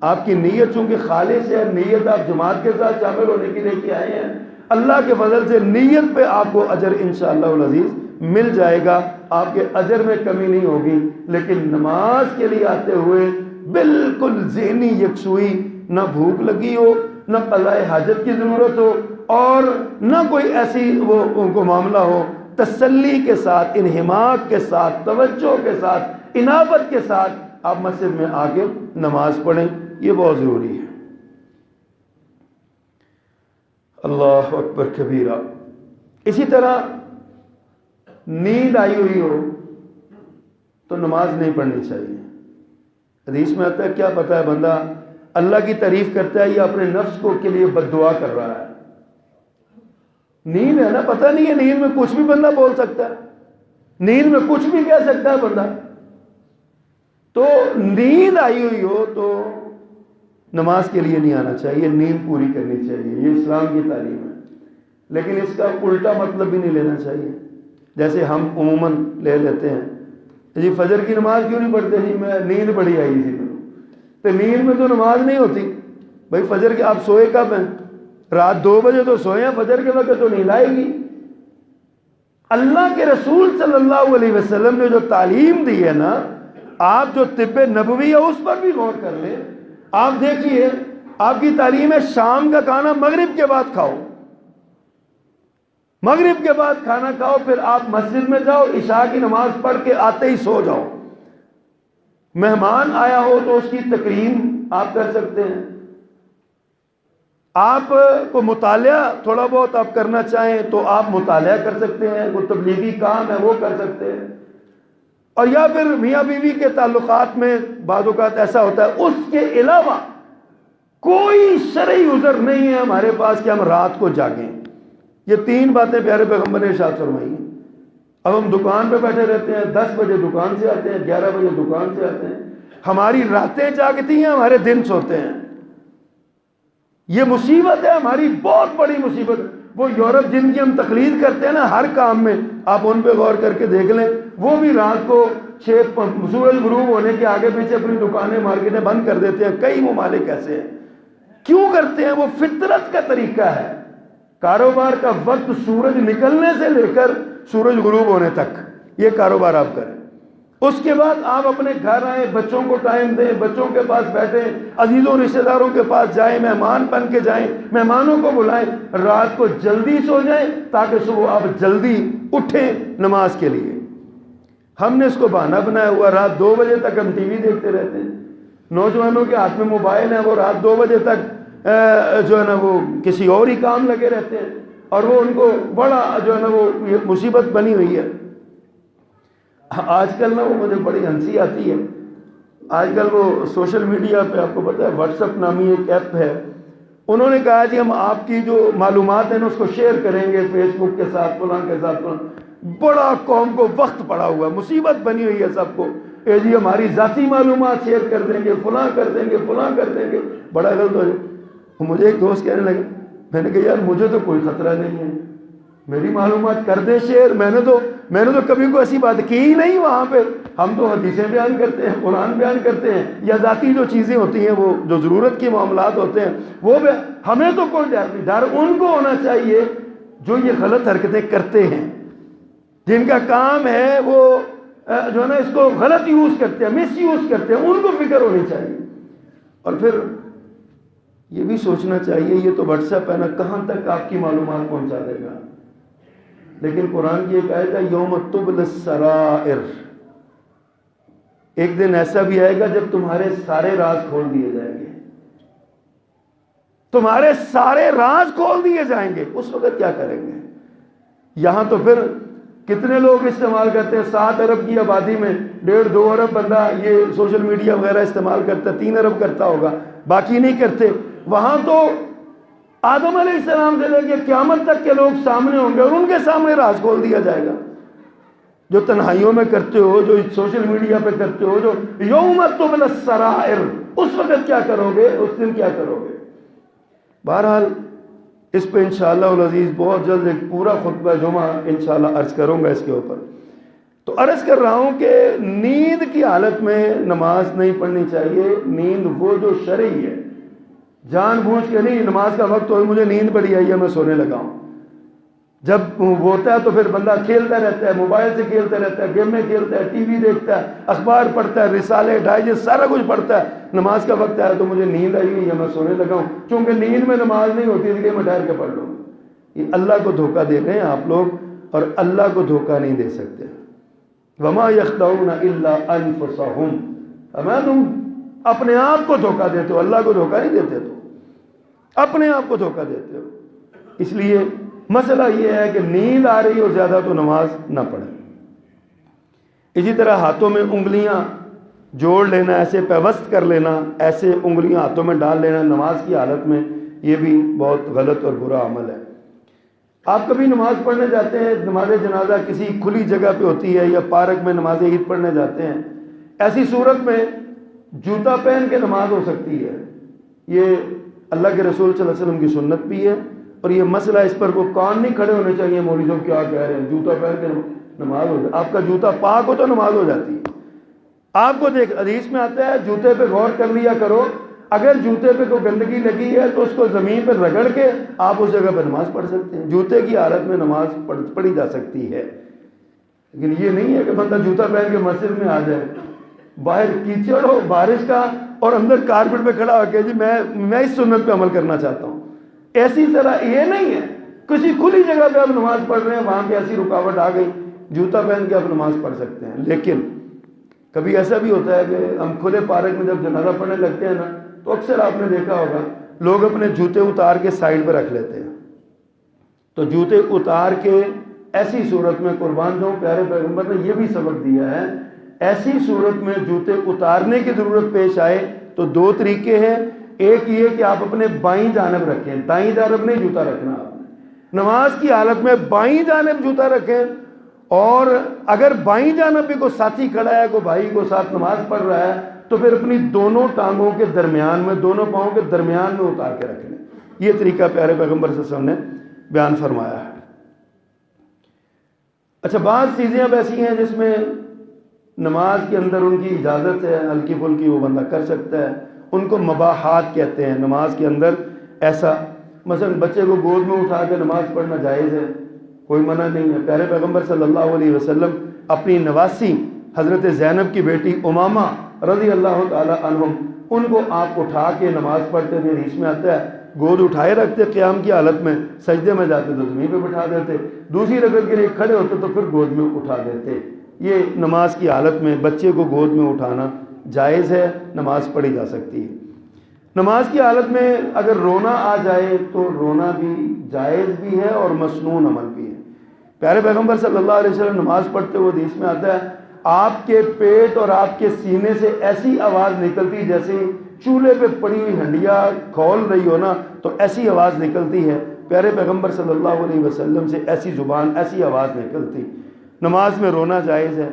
آپ کی نیت چونکہ خالص ہے، نیت آپ جماعت کے ساتھ شامل ہونے کے لیے آئے ہیں، اللہ کے فضل سے نیت پہ آپ کو اجر انشاءاللہ العزیز مل جائے گا، آپ کے اجر میں کمی نہیں ہوگی۔ لیکن نماز کے لیے آتے ہوئے بالکل ذہنی یکسوئی، نہ بھوک لگی ہو، نہ قضاء حاجت کی ضرورت ہو، اور نہ کوئی ایسی وہ ان کو معاملہ ہو، تسلی کے ساتھ، انہماک کے ساتھ، توجہ کے ساتھ، انابت کے ساتھ آپ مسجد میں آ کے نماز پڑھیں، یہ بہت ضروری ہے۔ اللہ اکبر کبیرہ۔ اسی طرح نیند آئی ہوئی ہو تو نماز نہیں پڑھنی چاہیے۔ حدیث میں آتا ہے کیا پتہ ہے بندہ اللہ کی تعریف کرتا ہے یا اپنے نفس کو کے لیے بد دعا کر رہا ہے۔ نیند ہے نا، پتہ نہیں ہے، نیند میں کچھ بھی بندہ بول سکتا ہے، نیند میں کچھ بھی کہہ سکتا ہے بندہ۔ تو نیند آئی ہوئی ہو تو نماز کے لیے نہیں آنا چاہیے، نیند پوری کرنی چاہیے، یہ اسلام کی تعلیم ہے۔ لیکن اس کا الٹا مطلب بھی نہیں لینا چاہیے، جیسے ہم عموماً لے لیتے ہیں جی فجر کی نماز کیوں نہیں پڑھتے، جی میں نیند بڑی آئی تھی، تو نیند میں تو نماز نہیں ہوتی بھائی۔ فجر کے آپ سوئے کب ہیں؟ رات 2 بجے تو سوئے ہیں، فجر کے وقت تو نیند آئے گی۔ اللہ کے رسول صلی اللہ علیہ وسلم نے جو تعلیم دی ہے نا، آپ جو طب نبوی ہے اس پر بھی غور کر لیں۔ آپ دیکھیے آپ کی تعلیم ہے شام کا کھانا مغرب کے بعد کھاؤ، مغرب کے بعد کھانا کھاؤ، پھر آپ مسجد میں جاؤ، عشاء کی نماز پڑھ کے آتے ہی سو جاؤ۔ مہمان آیا ہو تو اس کی تکریم آپ کر سکتے ہیں۔ آپ کو مطالعہ تھوڑا بہت آپ کرنا چاہیں تو آپ مطالعہ کر سکتے ہیں، وہ تبلیغی کام ہے وہ کر سکتے ہیں۔ اور یا پھر میاں بیوی کے تعلقات میں بعض اوقات ایسا ہوتا ہے، اس کے علاوہ کوئی شرعی عذر نہیں ہے ہمارے پاس کہ ہم رات کو جاگیں۔ یہ 3 باتیں پیارے پیغمبر نے ارشاد فرمائی ہیں۔ اب ہم دکان پہ بیٹھے رہتے ہیں، 10 بجے دکان سے آتے ہیں، 11 بجے دکان سے آتے ہیں، ہماری راتیں جاگتی ہیں، ہمارے دن سوتے ہیں۔ یہ مصیبت ہے ہماری، بہت بڑی مصیبت۔ وہ یورپ جن کی ہم تقلید کرتے ہیں نا ہر کام میں، آپ ان پہ غور کر کے دیکھ لیں، وہ بھی رات کو سورج غروب ہونے کے آگے پیچھے اپنی دکانیں مارکیٹیں بند کر دیتے ہیں۔ کئی ممالک ایسے ہیں۔ کیوں کرتے ہیں؟ وہ فطرت کا طریقہ ہے۔ کاروبار کا وقت سورج نکلنے سے لے کر سورج غروب ہونے تک یہ کاروبار آپ کریں، اس کے بعد آپ اپنے گھر آئیں، بچوں کو ٹائم دیں، بچوں کے پاس بیٹھیں، عزیزوں رشتہ داروں کے پاس جائیں، مہمان بن کے جائیں، مہمانوں کو بلائیں، رات کو جلدی سو جائیں تاکہ صبح آپ جلدی اٹھیں نماز کے لیے۔ ہم نے اس کو بہانہ بنایا ہوا، رات 2 بجے تک ہم ٹی وی دیکھتے رہتے ہیں۔ نوجوانوں کے ہاتھ میں موبائل ہے، وہ رات 2 بجے تک جو ہے نا وہ کسی اور ہی کام لگے رہتے ہیں، اور وہ ان کو بڑا جو ہے نا وہ مصیبت بنی ہوئی ہے۔ آج کل نا وہ مجھے بڑی ہنسی آتی ہے، آج کل وہ سوشل میڈیا پہ آپ کو پتہ ہے واٹس ایپ نامی ایک ایپ ہے، انہوں نے کہا جی ہم آپ کی جو معلومات ہیں نا اس کو شیئر کریں گے فیس بک کے ساتھ، فلاں کے ساتھ فلاں۔ بڑا قوم کو وقت پڑا ہوا ہے، مصیبت بنی ہوئی ہے سب کو، اے جی ہماری ذاتی معلومات شیئر کر دیں گے، فلاں کر دیں گے، فلاں کر دیں گے، بڑا غلط ہو جائے۔ مجھے ایک دوست کہنے لگے، میں نے کہا یار مجھے تو کوئی خطرہ نہیں ہے، میری معلومات کر دیں شیئر، میں نے تو کبھی کوئی ایسی بات کی ہی نہیں وہاں پہ۔ ہم تو حدیثیں بیان کرتے ہیں، قرآن بیان کرتے ہیں، یا ذاتی جو چیزیں ہوتی ہیں وہ جو ضرورت کے معاملات ہوتے ہیں وہ ہمیں تو کوئی ڈر نہیں۔ ڈر ان کو ہونا چاہیے جو یہ غلط حرکتیں کرتے ہیں، جن کا کام ہے وہ جو ہے نا اس کو غلط یوز کرتے ہیں، مس یوز کرتے ہیں، ان کو فکر ہونی چاہیے۔ اور پھر یہ بھی سوچنا چاہیے یہ تو واٹس ایپ ہے نا، کہاں تک آپ کی معلومات پہنچا دے گا۔ لیکن قرآن کی ایک آیت ہے یوم تبل السرائر، ایک دن ایسا بھی آئے گا جب تمہارے سارے راز کھول دیے جائیں گے، تمہارے سارے راز کھول دیے جائیں گے، اس وقت کیا کریں گے؟ یہاں تو پھر کتنے لوگ استعمال کرتے ہیں، 7 ارب کی آبادی میں 1.5-2 ارب بندہ یہ سوشل میڈیا وغیرہ استعمال کرتا ہے، 3 ارب کرتا ہوگا، باقی نہیں کرتے۔ وہاں تو آدم علیہ السلام سے لے کے قیامت تک کے لوگ سامنے ہوں گے اور ان کے سامنے راز کھول دیا جائے گا۔ جو تنہائیوں میں کرتے ہو، جو سوشل میڈیا پہ کرتے ہو، جو یوم تبل السرائر، اس وقت کیا کرو گے، اس دن کیا کرو گے؟ بہرحال اس پہ انشاءاللہ العزیز بہت جلد ایک پورا خطبہ جمعہ انشاءاللہ عرض کروں گا اس کے اوپر۔ تو عرض کر رہا ہوں کہ نیند کی حالت میں نماز نہیں پڑھنی چاہیے۔ نیند وہ جو شرعی ہے، جان بوجھ کے نہیں، نماز کا وقت ہو مجھے نیند بڑی آئی ہے میں سونے لگا ہوں، جب وہ ہوتا ہے تو پھر بندہ کھیلتا رہتا ہے، موبائل سے کھیلتا رہتا ہے، گیمیں کھیلتا ہے، ٹی وی دیکھتا ہے، اخبار پڑھتا ہے، رسالے ڈائجسٹ سارا کچھ پڑھتا ہے۔ نماز کا وقت آیا تو مجھے نیند آئی ہوئی ہے، میں سونے لگا ہوں، چونکہ نیند میں نماز نہیں ہوتی، اس لیے میں ٹھہر کے پڑھ لوں۔ یہ اللہ کو دھوکہ دے رہے ہیں آپ لوگ، اور اللہ کو دھوکہ نہیں دے سکتے۔ وما یخدعون الا انفسهم، ہمیں تم اپنے آپ کو دھوکہ دیتے ہو، اللہ کو دھوکہ نہیں دیتے، تو اپنے آپ کو دھوکہ دیتے ہو۔ اس لیے مسئلہ یہ ہے کہ نیند آ رہی ہو زیادہ تو نماز نہ پڑھیں۔ اسی طرح ہاتھوں میں انگلیاں جوڑ لینا، ایسے پیوست کر لینا، ایسے انگلیاں ہاتھوں میں ڈال لینا نماز کی حالت میں، یہ بھی بہت غلط اور برا عمل ہے۔ آپ کبھی نماز پڑھنے جاتے ہیں، نماز جنازہ کسی کھلی جگہ پہ ہوتی ہے یا پارک میں نماز عید پڑھنے جاتے ہیں، ایسی صورت میں جوتا پہن کے نماز ہو سکتی ہے۔ یہ اللہ کے رسول صلی اللہ علیہ وسلم کی سنت بھی ہے، اور یہ مسئلہ اس پر کوئی کان نہیں کھڑے ہونے چاہیے مولوی صاحب کیا کہہ رہے ہیں، جوتا پہن کے نماز ہو جائے۔ آپ کا جوتا پاک ہو تو نماز ہو جاتی ہے۔ آپ کو دیکھ حدیث میں آتا ہے جوتے پہ غور کر لیا کرو، اگر جوتے پہ کوئی گندگی لگی ہے تو اس کو زمین پہ رگڑ کے آپ اس جگہ پہ نماز پڑھ سکتے ہیں۔ جوتے کی حالت میں نماز پڑھی جا سکتی ہے، لیکن یہ نہیں ہے کہ بندہ جوتا پہن کے مسجد میں آ جائے، باہر کیچڑ ہو بارش کا اور اندر کارپیٹ پہ کھڑا ہو کے جی میں اس سنت پہ عمل کرنا چاہتا ہوں۔ ایسی طرح یہ نہیں ہے، کسی کھلی جگہ پہ آپ نماز پڑھ رہے ہیں، وہاں پہ ایسی رکاوٹ آ گئی، جوتا پہن کے آپ نماز پڑھ سکتے ہیں۔ لیکن کبھی ایسا بھی ہوتا ہے کہ ہم کھلے پارک میں جب جنازہ پڑھنے لگتے ہیں نا، تو اکثر آپ نے دیکھا ہوگا لوگ اپنے جوتے اتار کے سائڈ پہ رکھ لیتے ہیں۔ تو جوتے اتار کے ایسی صورت میں قربان جاؤں پیارے پیغمبر نے یہ بھی سبق دیا ہے، ایسی صورت میں جوتے اتارنے کی ضرورت پیش آئے تو دو طریقے ہیں۔ ایک یہ کہ آپ اپنے بائیں جانب رکھیں، دائیں جانب نہیں جوتا رکھنا آپ نے، نماز کی حالت میں بائیں جانب جوتا رکھیں، اور اگر بائیں جانب بھی کوئی ساتھی کھڑا ہے، کوئی بھائی کو ساتھ نماز پڑھ رہا ہے، تو پھر اپنی دونوں ٹانگوں کے درمیان میں، دونوں پاؤں کے درمیان میں اتار کے رکھ لیں۔ یہ طریقہ پیارے پیغمبر صلی اللہ علیہ وسلم نے بیان فرمایا ہے۔ اچھا، بعض چیزیں اب ایسی ہیں جس میں نماز کے اندر ان کی اجازت ہے، ہلکی پھلکی وہ بندہ کر سکتا ہے، ان کو مباحات کہتے ہیں۔ نماز کے اندر ایسا، مثلا بچے کو گود میں اٹھا کے نماز پڑھنا جائز ہے، کوئی منع نہیں ہے۔ پیارے پیغمبر صلی اللہ علیہ وسلم اپنی نواسی حضرت زینب کی بیٹی امامہ رضی اللہ تعالی عنہم، ان کو آپ اٹھا کے نماز پڑھتے تھے۔ حدیث میں آتا ہے گود اٹھائے رکھتے قیام کی حالت میں، سجدے میں جاتے تو زمین پہ بٹھا دیتے، دوسری رکعت کے لیے کھڑے ہوتے تو پھر گود میں اٹھا دیتے۔ یہ نماز کی حالت میں بچے کو گود میں اٹھانا جائز ہے، نماز پڑھی جا سکتی ہے۔ نماز کی حالت میں اگر رونا آ جائے تو رونا بھی جائز بھی ہے اور مسنون عمل بھی ہے۔ پیارے پیغمبر صلی اللہ علیہ وسلم نماز پڑھتے ہوئے حدیث میں آتا ہے آپ کے پیٹ اور آپ کے سینے سے ایسی آواز نکلتی جیسے چولہے پہ پڑی ہوئی ہنڈیا کھول رہی ہو نا، تو ایسی آواز نکلتی ہے۔ پیارے پیغمبر صلی اللہ علیہ وسلم سے ایسی زبان، ایسی آواز نکلتی۔ نماز میں رونا جائز ہے،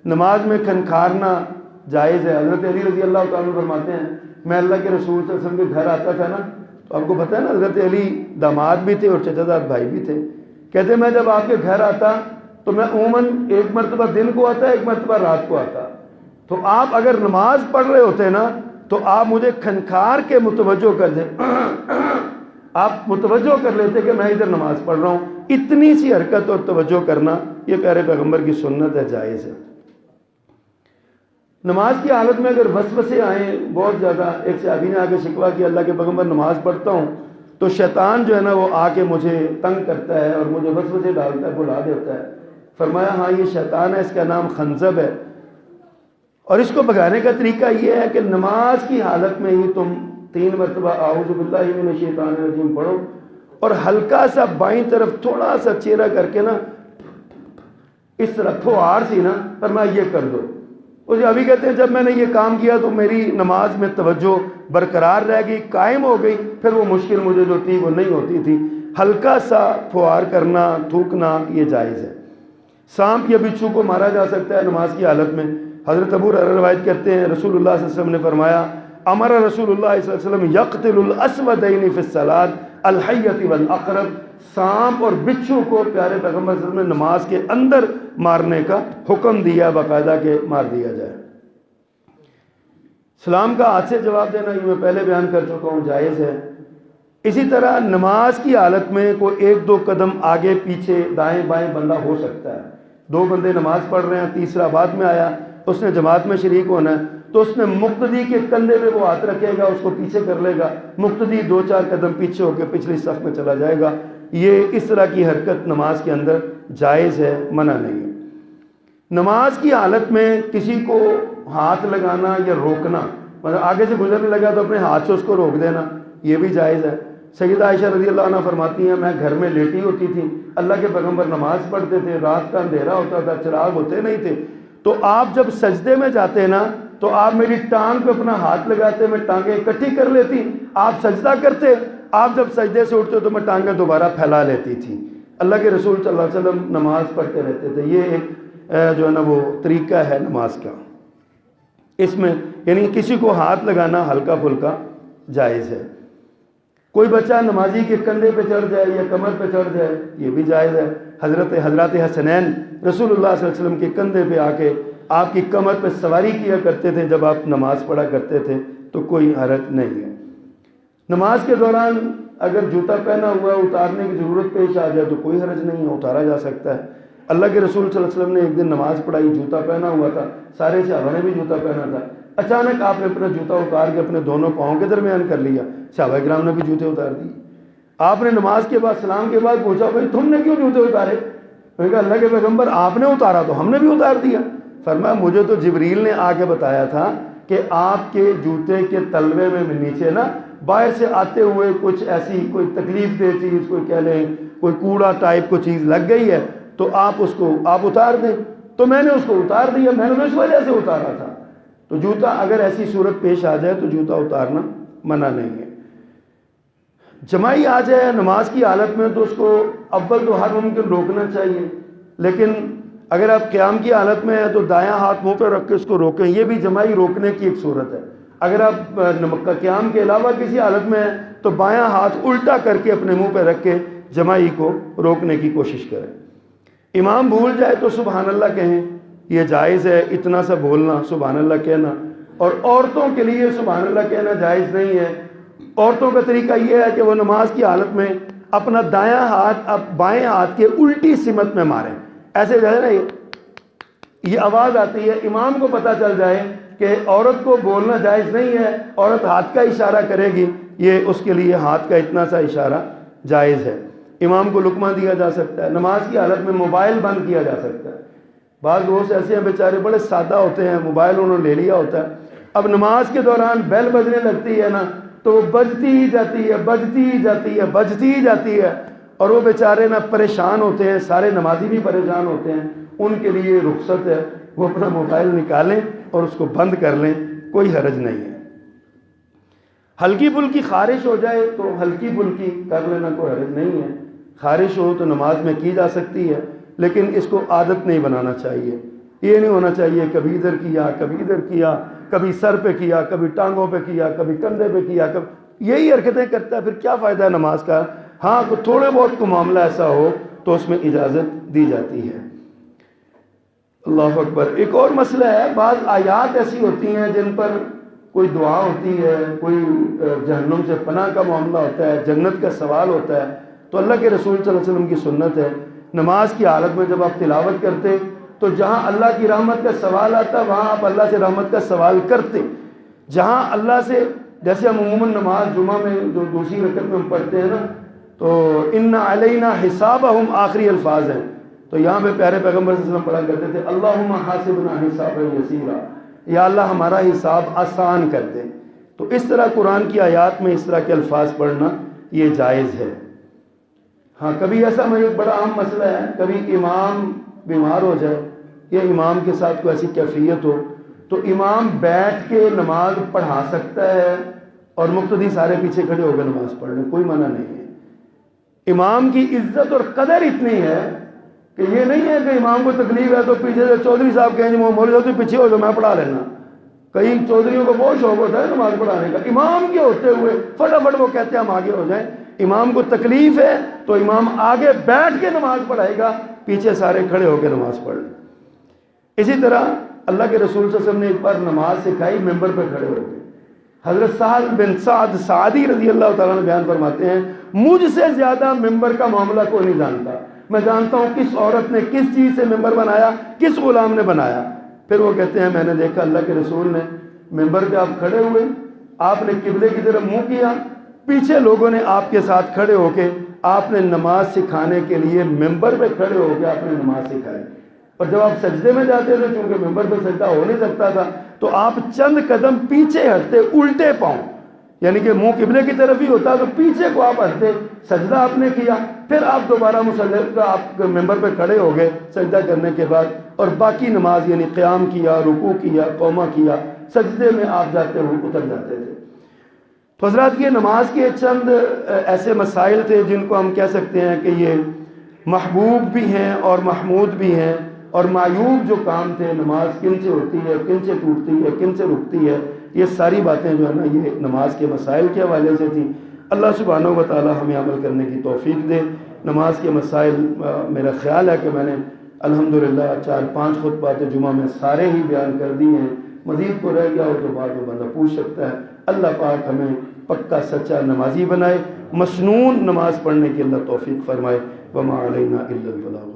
نماز میں کھنکھارنا جائز ہے۔ حضرت علی رضی اللہ تعالیٰ عنہ فرماتے ہیں میں اللہ کے رسول صلی اللہ علیہ وسلم کے گھر آتا تھا نا، تو آپ کو پتہ ہے نا حضرت علی داماد بھی تھے اور چچا زاد بھائی بھی تھے، کہتے میں جب آپ کے گھر آتا تو میں عموماً ایک مرتبہ دن کو آتا، ایک مرتبہ رات کو آتا، تو آپ اگر نماز پڑھ رہے ہوتے نا تو آپ مجھے کھنکھار کے متوجہ کر دیں، آپ متوجہ کر لیتے کہ میں ادھر نماز پڑھ رہا ہوں۔ اتنی سی حرکت اور توجہ کرنا یہ پیارے پیغمبر کی سنت ہے، جائز ہے۔ نماز کی حالت میں اگر وسوسے آئیں بہت زیادہ، ایک صحابی نے آ کے شکوہ کیا اللہ کے پیغمبر نماز پڑھتا ہوں تو شیطان جو ہے نا وہ آ کے مجھے تنگ کرتا ہے اور مجھے وسوسے ڈالتا ہے، بلا دیتا ہے۔ فرمایا ہاں یہ شیطان ہے، اس کا نام خنزب ہے، اور اس کو بھگانے کا طریقہ یہ ہے کہ نماز کی حالت میں ہی تم 3 مرتبہ اعوذ باللہ من الشیطان الرجیم پڑھو، اور ہلکا سا بائیں طرف تھوڑا سا چہرہ کر کے نا اس طرح پھوار سی نا، فرمایا یہ کر دو۔ اسے ابھی کہتے ہیں جب میں نے یہ کام کیا تو میری نماز میں توجہ برقرار رہ گئی، قائم ہو گئی، پھر وہ مشکل مجھے جو تھی وہ نہیں ہوتی تھی۔ ہلکا سا پھوار کرنا، تھوکنا یہ جائز ہے۔ سانپ یا بچھو کو مارا جا سکتا ہے نماز کی حالت میں۔ حضرت ابو ہریرہ روایت کرتے ہیں رسول اللہ صلی اللہ علیہ وسلم نے فرمایا امر رسول اللہ صلی اللہ علیہ وسلم یقتل الاسودین فی الصلاۃ الحیۃ والعقرب، سانپ اور بچھو کو پیارے پیغمبر صلی اللہ علیہ وسلم نے نماز کے اندر مارنے کا حکم دیا، باقاعدہ کہ مار دیا جائے۔ سلام کا ہاتھ سے جواب دینا یہ میں پہلے بیان کر چکا ہوں، جائز ہے۔ اسی طرح نماز کی حالت میں کوئی 1-2 قدم آگے پیچھے دائیں بائیں بندہ ہو سکتا ہے. 2 بندے نماز پڑھ رہے ہیں، تیسرا بعد میں آیا، اس نے جماعت میں شریک ہونا ہے، تو اس نے مقتدی کے کندھے پہ وہ ہاتھ رکھے گا، اس کو پیچھے کر لے گا، مقتدی 2-4 قدم پیچھے ہو کے پچھلی صف میں چلا جائے گا. یہ اس طرح کی حرکت نماز کے اندر جائز ہے، منع نہیں ہے. نماز کی حالت میں کسی کو ہاتھ لگانا یا روکنا، مطلب آگے سے گزرنے لگا تو اپنے ہاتھ سے اس کو روک دینا، یہ بھی جائز ہے. سیدہ عائشہ رضی اللہ عنہ فرماتی ہیں میں گھر میں لیٹی ہوتی تھی، اللہ کے پیغمبر نماز پڑھتے تھے، رات کا اندھیرا ہوتا تھا، چراغ ہوتے نہیں تھے، تو آپ جب سجدے میں جاتے نا تو آپ میری ٹانگ پہ اپنا ہاتھ لگاتے، میں ٹانگیں اکٹھی کر لیتی، آپ سجدہ کرتے، آپ جب سجدے سے اٹھتے تو میں ٹانگیں دوبارہ پھیلا لیتی تھی. اللہ کے رسول صلی اللہ علیہ وسلم نماز پڑھتے رہتے تھے. یہ ایک جو ہے نا وہ طریقہ ہے نماز کا. اس میں یعنی کسی کو ہاتھ لگانا ہلکا پھلکا جائز ہے. کوئی بچہ نمازی کے کندھے پہ چڑھ جائے یا کمر پہ چڑھ جائے، یہ بھی جائز ہے. حضرات حسنین رسول اللہ صلی اللہ علیہ وسلم کے کندھے پہ آ کے آپ کی کمر پہ سواری کیا کرتے تھے جب آپ نماز پڑھا کرتے تھے، تو کوئی حرج نہیں ہے. نماز کے دوران اگر جوتا پہنا ہوا اتارنے کی ضرورت پیش آ جائے تو کوئی حرج نہیں ہے، اتارا جا سکتا ہے. اللہ کے رسول صلی اللہ علیہ وسلم نے ایک دن نماز پڑھائی، جوتا پہنا ہوا تھا، سارے صحابہ نے بھی جوتا پہنا تھا. اچانک آپ نے اپنا جوتا اتار کے اپنے دونوں پاؤں کے درمیان کر لیا، صحابہ کرام نے بھی جوتے اتار دیے. آپ نے نماز کے بعد سلام کے بعد پوچھا بھائی تم نے کیوں جوتے اتارے؟ میں نے کہا اللہ کے پیغمبر آپ نے اتارا تو ہم نے بھی اتار دیا. فرمایا مجھے تو جبریل نے آ کے بتایا تھا کہ آپ کے جوتے کے تلوے میں نیچے نا باہر سے آتے ہوئے کچھ ایسی کوئی تکلیف دہ چیز، کوئی کہہ لیں کوئی کوڑا ٹائپ کو چیز لگ گئی ہے، تو آپ اس کو آپ اتار دیں. تو میں نے اس کو اتار دیا، میں نے اس وجہ سے اتارا تھا. تو جوتا اگر ایسی صورت پیش آ جائے تو جوتا اتارنا منع نہیں ہے. جماعی آ جائے نماز کی حالت میں تو اس کو اول تو ہر ممکن روکنا چاہیے، لیکن اگر آپ قیام کی حالت میں ہیں تو دایاں ہاتھ منہ پہ رکھ کے اس کو روکیں، یہ بھی جماعی روکنے کی ایک صورت ہے. اگر آپ قیام کے علاوہ کسی حالت میں ہیں تو بایاں ہاتھ الٹا کر کے اپنے منہ پہ رکھ کے جماعی کو روکنے کی کوشش کریں. امام بھول جائے تو سبحان اللہ کہیں، یہ جائز ہے. اتنا سا بولنا سبحان اللہ کہنا. اور عورتوں کے لیے سبحان اللہ کہنا جائز نہیں ہے. عورتوں کا طریقہ یہ ہے کہ وہ نماز کی حالت میں اپنا دایاں ہاتھ اب بائیں ہاتھ کے الٹی سمت میں ماریں. ایسے جو ہے نا یہ آواز آتی ہے، امام کو پتہ چل جائے کہ عورت کو بولنا جائز نہیں ہے، عورت ہاتھ کا اشارہ کرے گی، یہ اس کے لیے ہاتھ کا اتنا سا اشارہ جائز ہے. امام کو لقمہ دیا جا سکتا ہے. نماز کی حالت میں موبائل بند کیا جا سکتا ہے. بعض دوست ایسے ہیں بیچارے بڑے سادہ ہوتے ہیں، موبائل انہوں نے لے لیا ہوتا ہے، اب نماز کے دوران بیل بجنے لگتی ہے نا تو وہ بجتی ہی جاتی ہے، بجتی ہی جاتی ہے، بجتی ہی جاتی ہے، اور وہ بیچارے نا پریشان ہوتے ہیں، سارے نمازی بھی پریشان ہوتے ہیں. ان کے لیے رخصت ہے، وہ اپنا موبائل نکالیں اور اس کو بند کر لیں، کوئی حرج نہیں ہے. ہلکی پھلکی خارش ہو جائے تو ہلکی پھلکی کر لینا، کوئی حرج نہیں ہے. خارش ہو تو نماز میں کی جا سکتی ہے، لیکن اس کو عادت نہیں بنانا چاہیے. یہ نہیں ہونا چاہیے کبھی ادھر کیا کبھی ادھر کیا، کبھی سر پہ کیا کبھی ٹانگوں پہ کیا کبھی کندھے پہ کیا، یہی حرکتیں کرتا ہے، پھر کیا فائدہ ہے نماز کا. ہاں تھوڑے بہت کو معاملہ ایسا ہو تو اس میں اجازت دی جاتی ہے. اللہ اکبر. ایک اور مسئلہ ہے، بعض آیات ایسی ہوتی ہیں جن پر کوئی دعا ہوتی ہے، کوئی جہنم سے پناہ کا معاملہ ہوتا ہے، جنت کا سوال ہوتا ہے، تو اللہ کے رسول صلی اللہ علیہ وسلم کی سنت ہے نماز کی حالت میں جب آپ تلاوت کرتے تو جہاں اللہ کی رحمت کا سوال آتا وہاں آپ اللہ سے رحمت کا سوال کرتے. جہاں اللہ سے، جیسے ہم عموماً نماز جمعہ میں جو دوسری رکعت میں ہم پڑھتے ہیں نا تو ان علینا حسابہم آخری الفاظ ہیں، تو یہاں پہ پیارے پیغمبر صلی اللہ علیہ وسلم پڑھا کرتے تھے اللہم حاسبنا حسابا یسیرا، یا اللہ ہمارا حساب آسان کر دے. تو اس طرح قرآن کی آیات میں اس طرح کے الفاظ پڑھنا یہ جائز ہے. ہاں کبھی ایسا بڑا اہم مسئلہ ہے، کبھی امام بیمار ہو جائے یا امام کے ساتھ کوئی ایسی کیفیت ہو تو امام بیٹھ کے نماز پڑھا سکتا ہے اور مقتدی سارے پیچھے کھڑے ہو کے نماز پڑھ لیں، کوئی منع نہیں ہے. امام کی عزت اور قدر اتنی ہے کہ یہ نہیں ہے کہ امام کو تکلیف ہے تو پیچھے سے چودھری صاحب کہیں جی مولوی صاحب پیچھے ہو جو میں پڑھا لینا. کئی چودھریوں کو بہت شوق ہوتا ہے نماز پڑھانے کا، امام کے ہوتے ہوئے فٹافٹ وہ کہتے ہیں ہم آگے ہو جائیں. امام کو تکلیف ہے تو امام آگے بیٹھ کے نماز پڑھائے گا، پیچھے سارے کھڑے ہو کے نماز پڑھ لیں. اسی طرح اللہ کے رسول صلی اللہ علیہ وسلم نے ایک بار نماز سکھائی ممبر پہ کھڑے ہو کے. حضرت سہل بن سعد سعدی رضی اللہ تعالیٰ عنہ بیان فرماتے ہیں مجھ سے زیادہ ممبر کا معاملہ کوئی نہیں جانتا، میں جانتا ہوں کس عورت نے کس چیز سے ممبر بنایا، کس غلام نے بنایا۔ پھر وہ کہتے ہیں میں نے دیکھا اللہ کے رسول نے ممبر پہ آپ کھڑے ہوئے، آپ نے قبلے کی طرف منہ کیا، پیچھے لوگوں نے آپ کے ساتھ کھڑے ہو کے آپ نے نماز سکھانے کے لیے ممبر پہ کھڑے ہو کے آپ نے نماز سکھائی، اور جب آپ سجدے میں جاتے تھے چونکہ ممبر پہ سجدہ ہو نہیں سکتا تھا تو آپ چند قدم پیچھے ہٹتے الٹے پاؤں، یعنی کہ منہ قبلے کی طرف ہی ہوتا تو پیچھے کو آپ ہٹتے، سجدہ آپ نے کیا، پھر آپ دوبارہ مصلی کا آپ ممبر پہ کھڑے ہو گئے سجدہ کرنے کے بعد، اور باقی نماز یعنی قیام کیا، رکوع کیا، قومہ کیا، سجدے میں آپ جاتے ہوئے اتر جاتے تھے۔ تو حضرات یہ نماز کے چند ایسے مسائل تھے جن کو ہم کہہ سکتے ہیں کہ یہ محبوب بھی ہیں اور محمود بھی ہیں، اور معیوب جو کام تھے، نماز کن سے ہوتی ہے، کن سے ٹوٹتی ہے، کن سے رکتی ہے، یہ ساری باتیں جو ہے نا یہ نماز کے مسائل کے حوالے سے تھیں۔ اللہ سبحانہ و تعالی ہمیں عمل کرنے کی توفیق دے۔ نماز کے مسائل میرا خیال ہے کہ میں نے الحمدللہ 4-5 خطبات جمعہ میں سارے ہی بیان کر دی ہیں، مزید کو رہ گیا ہو تو بعد میں بندہ پوچھ سکتا ہے۔ اللہ پاک ہمیں پکا سچا نمازی بنائے، مسنون نماز پڑھنے کی اللہ توفیق فرمائے۔ وما علینا الا البلاغ۔